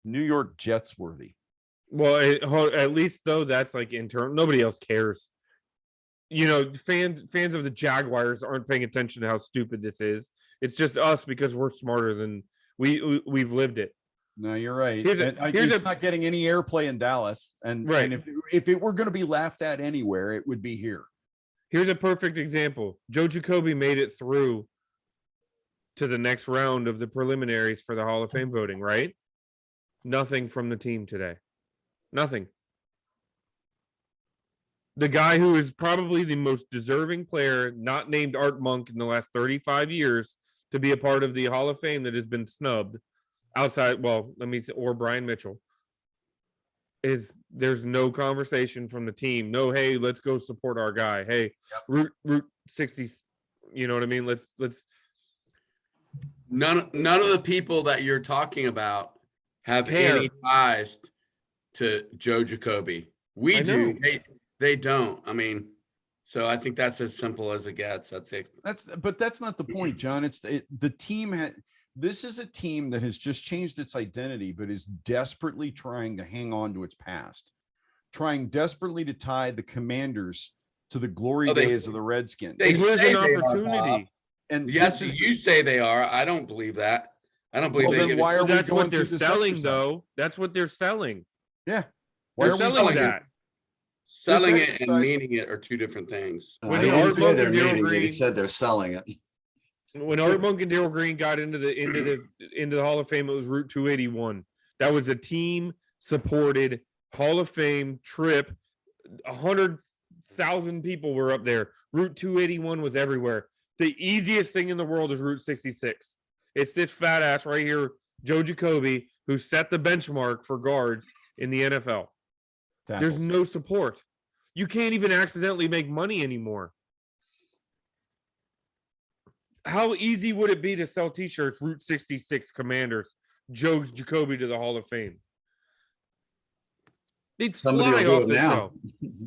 New York Jets worthy. Well, at least though, that's like internal. Nobody else cares. Fans of the Jaguars aren't paying attention to how stupid this is. It's just us because we're smarter than we've lived it. No, you're right. Here's It's not getting any airplay in Dallas, and right. And if it were going to be laughed at anywhere, it would be here. Here's a perfect example. Joe Jacoby made it through to the next round of the preliminaries for the Hall of Fame voting, right? Nothing from the team today. Nothing. The guy who is probably the most deserving player, not named Art Monk in the last 35 years, to be a part of the Hall of Fame that has been snubbed outside, or Brian Mitchell, there's no conversation from the team. No, hey, let's go support our guy. Hey, yep. Route 60, you know what I mean? Let's none of the people that you're talking about have any ties to Joe Jacoby. We do. They don't. I mean, so I think that's as simple as it gets. That's it. But that's not the point, John. The team this is a team that has just changed its identity, but is desperately trying to hang on to its past, trying desperately to tie the Commanders to the glory days of the Redskins. Here's an opportunity. And yes, you say they are. I don't believe that. I don't believe then why are we that's going what they're through this selling, exercise? though. That's what they're selling. Yeah. They're selling that. Selling it and meaning it are two different things. When they didn't say they're meaning it, he said they're selling it. When Art Monk and Darryl Green got into the Hall of Fame, it was Route 281. That was a team supported Hall of Fame trip. 100,000 people were up there. Route 281 was everywhere. The easiest thing in the world is Route 66. It's this fat ass right here, Joe Jacoby, who set the benchmark for guards in the NFL. There's no support. You can't even accidentally make money anymore. How easy would it be to sell t-shirts, Route 66 Commanders, Joe Jacoby to the Hall of Fame? They'd fly off the shelf.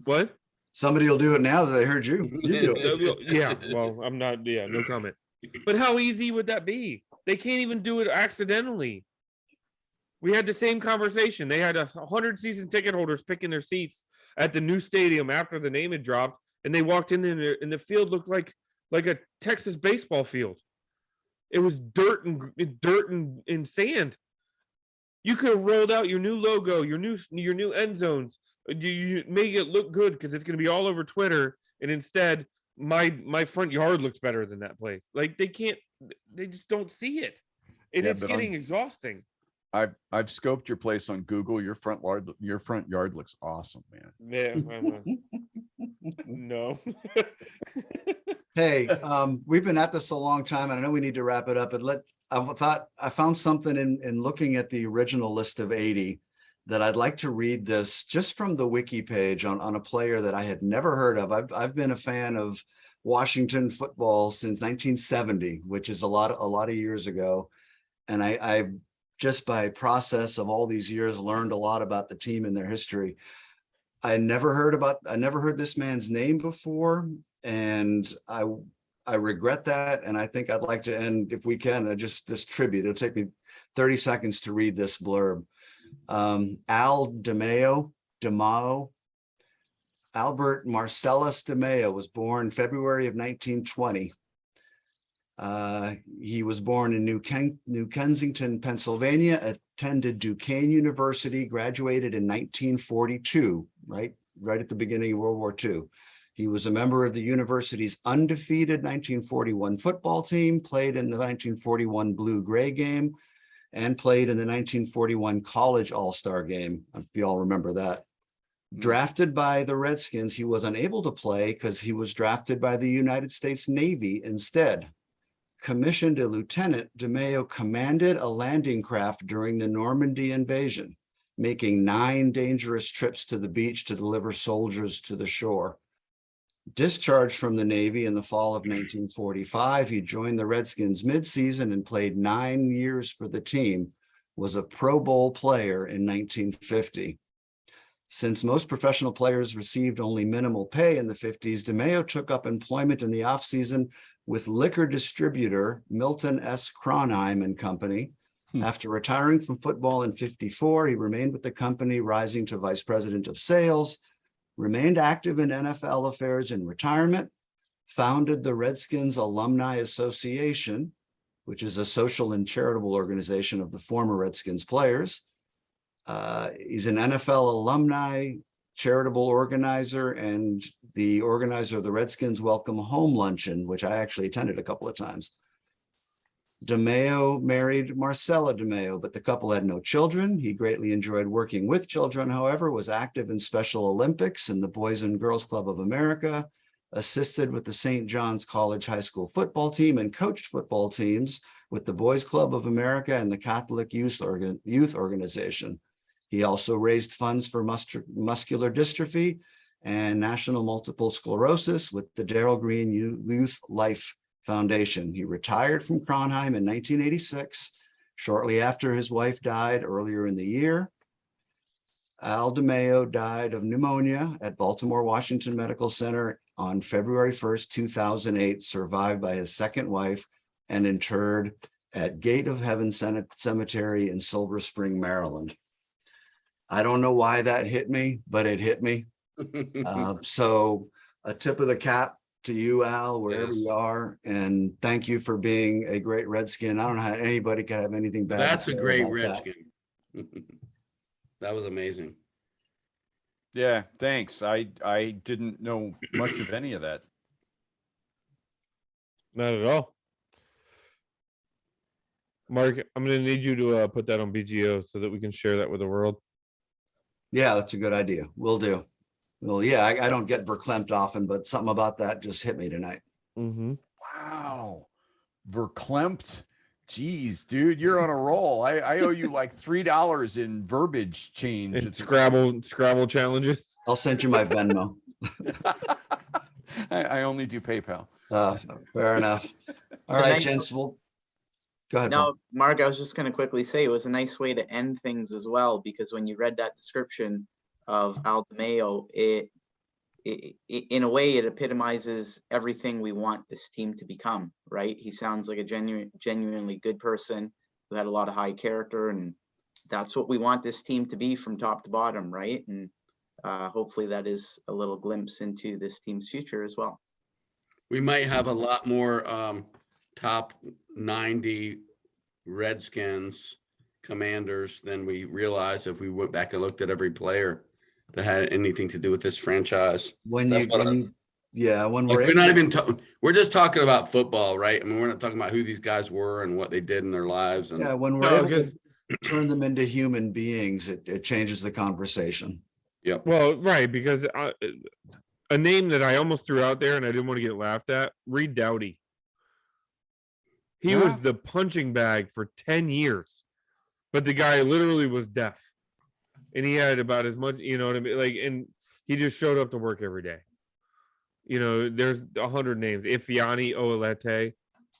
What? Somebody will do it now that they heard you. You do it. Yeah, well, I'm not, no comment. But how easy would that be? They can't even do it accidentally. We had the same conversation. They had 100 season ticket holders picking their seats at the new stadium after the name had dropped, and they walked in there, and the field looked like a Texas baseball field. It was dirt and sand. You could have rolled out your new logo, your new end zones. You make it look good because it's going to be all over Twitter, and instead, my front yard looks better than that place. Like they just don't see it, and it's getting exhausting. I've scoped your place on Google. Your front yard looks awesome, man. Yeah. No. Hey, we've been at this a long time, and I know we need to wrap it up, but I found something in looking at the original list of 80 that I'd like to read this just from the wiki page on a player that I had never heard of. I've been a fan of Washington football since 1970, which is a lot of years ago. And I just by process of all these years learned a lot about the team and their history. I never heard this man's name before, and I regret that. And I think I'd like to end, if we can, just this tribute. It'll take me 30 seconds to read this blurb. Al DeMao, Albert Marcellus DeMeo was born February of 1920. He was born in New Kensington, Pennsylvania, attended Duquesne University, graduated in 1942, right at the beginning of World War II. He was a member of the university's undefeated 1941 football team, played in the 1941 Blue-Gray game, and played in the 1941 College All-Star game, if you all remember that. Drafted by the Redskins, he was unable to play because he was drafted by the United States Navy instead. Commissioned a lieutenant, DeMeo commanded a landing craft during the Normandy invasion, making 9 dangerous trips to the beach to deliver soldiers to the shore. Discharged from the Navy in the fall of 1945, he joined the Redskins mid-season and played 9 years for the team, was a Pro Bowl player in 1950. Since most professional players received only minimal pay in the 50s, DeMeo took up employment in the offseason with liquor distributor Milton S. Kronheim and Company. After retiring from football in 54, he remained with the company, rising to vice president of sales, remained active in NFL affairs in retirement, founded the Redskins Alumni Association, which is a social and charitable organization of the former Redskins players. He's an NFL alumni charitable organizer and the organizer of the Redskins Welcome Home Luncheon, which I actually attended a couple of times. DeMeo married Marcella DeMeo, but the couple had no children. He greatly enjoyed working with children, however, was active in Special Olympics and the Boys and Girls Club of America, assisted with the St. John's College High School football team, and coached football teams with the Boys Club of America and the Catholic Youth Organization. He also raised funds for muscular dystrophy and national multiple sclerosis with the Darrell Green Youth Life Foundation. He retired from Kronheim in 1986, shortly after his wife died earlier in the year. Al DeMeo died of pneumonia at Baltimore Washington Medical Center on February 1st, 2008, survived by his second wife and interred at Gate of Heaven Cemetery in Silver Spring, Maryland. I don't know why that hit me, but it hit me. So a tip of the cap to you, Al, wherever you are, and thank you for being a great Redskin. I don't know how anybody could have anything bad. That's a great Redskin. That was amazing. Yeah, thanks. I didn't know much of any of that. Not at all. Mark, I'm going to need you to put that on BGO so that we can share that with the world. Yeah, that's a good idea. Will do. Well, yeah, I don't get verklempt often, but something about that just hit me tonight. Mm-hmm. Wow. Verklempt. Jeez, dude, you're on a roll. I owe you like $3 in verbiage change. And Scrabble challenges. I'll send you my Venmo. I only do PayPal. Fair enough. All right, gents, we'll go ahead. No, Mark, I was just going to quickly say it was a nice way to end things as well, because when you read that description of Al DeMeo, it in a way it epitomizes everything we want this team to become, right? He sounds like a genuinely good person who had a lot of high character, and that's what we want this team to be from top to bottom, right? And hopefully that is a little glimpse into this team's future as well. We might have a lot more top 90 Redskins Commanders than we realized if we went back and looked at every player that had anything to do with this franchise. When we're we're just talking about football, right? I mean, we're not talking about who these guys were and what they did in their lives. And yeah, when we're turn them into human beings, it changes the conversation. Yep. Well, right, because a name that I almost threw out there and I didn't want to get laughed at, Reed Doughty. He Yeah. was the punching bag for 10 years, but the guy literally was deaf. And he had about as much, you know what I mean? Like, and he just showed up to work every day. You know, there's 100 names. Ifeanyi Oelete,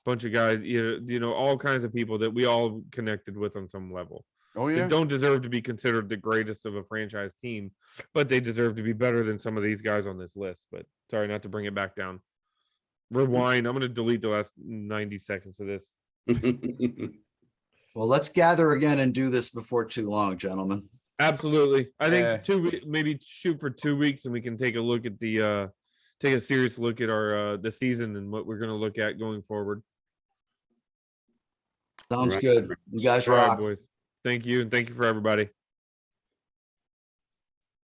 bunch of guys, you know, all kinds of people that we all connected with on some level. Oh They yeah. don't deserve to be considered the greatest of a franchise team, but they deserve to be better than some of these guys on this list. But sorry, not to bring it back down. Rewind. I'm going to delete the last 90 seconds of this. Well, let's gather again and do this before too long, gentlemen. Absolutely. I think Yeah. 2 weeks, maybe shoot for 2 weeks, and we can take a look at the take a serious look at our the season and what we're going to look at going forward. Sounds Right. good. You guys All right, rock. boys. Thank you, and thank you for everybody.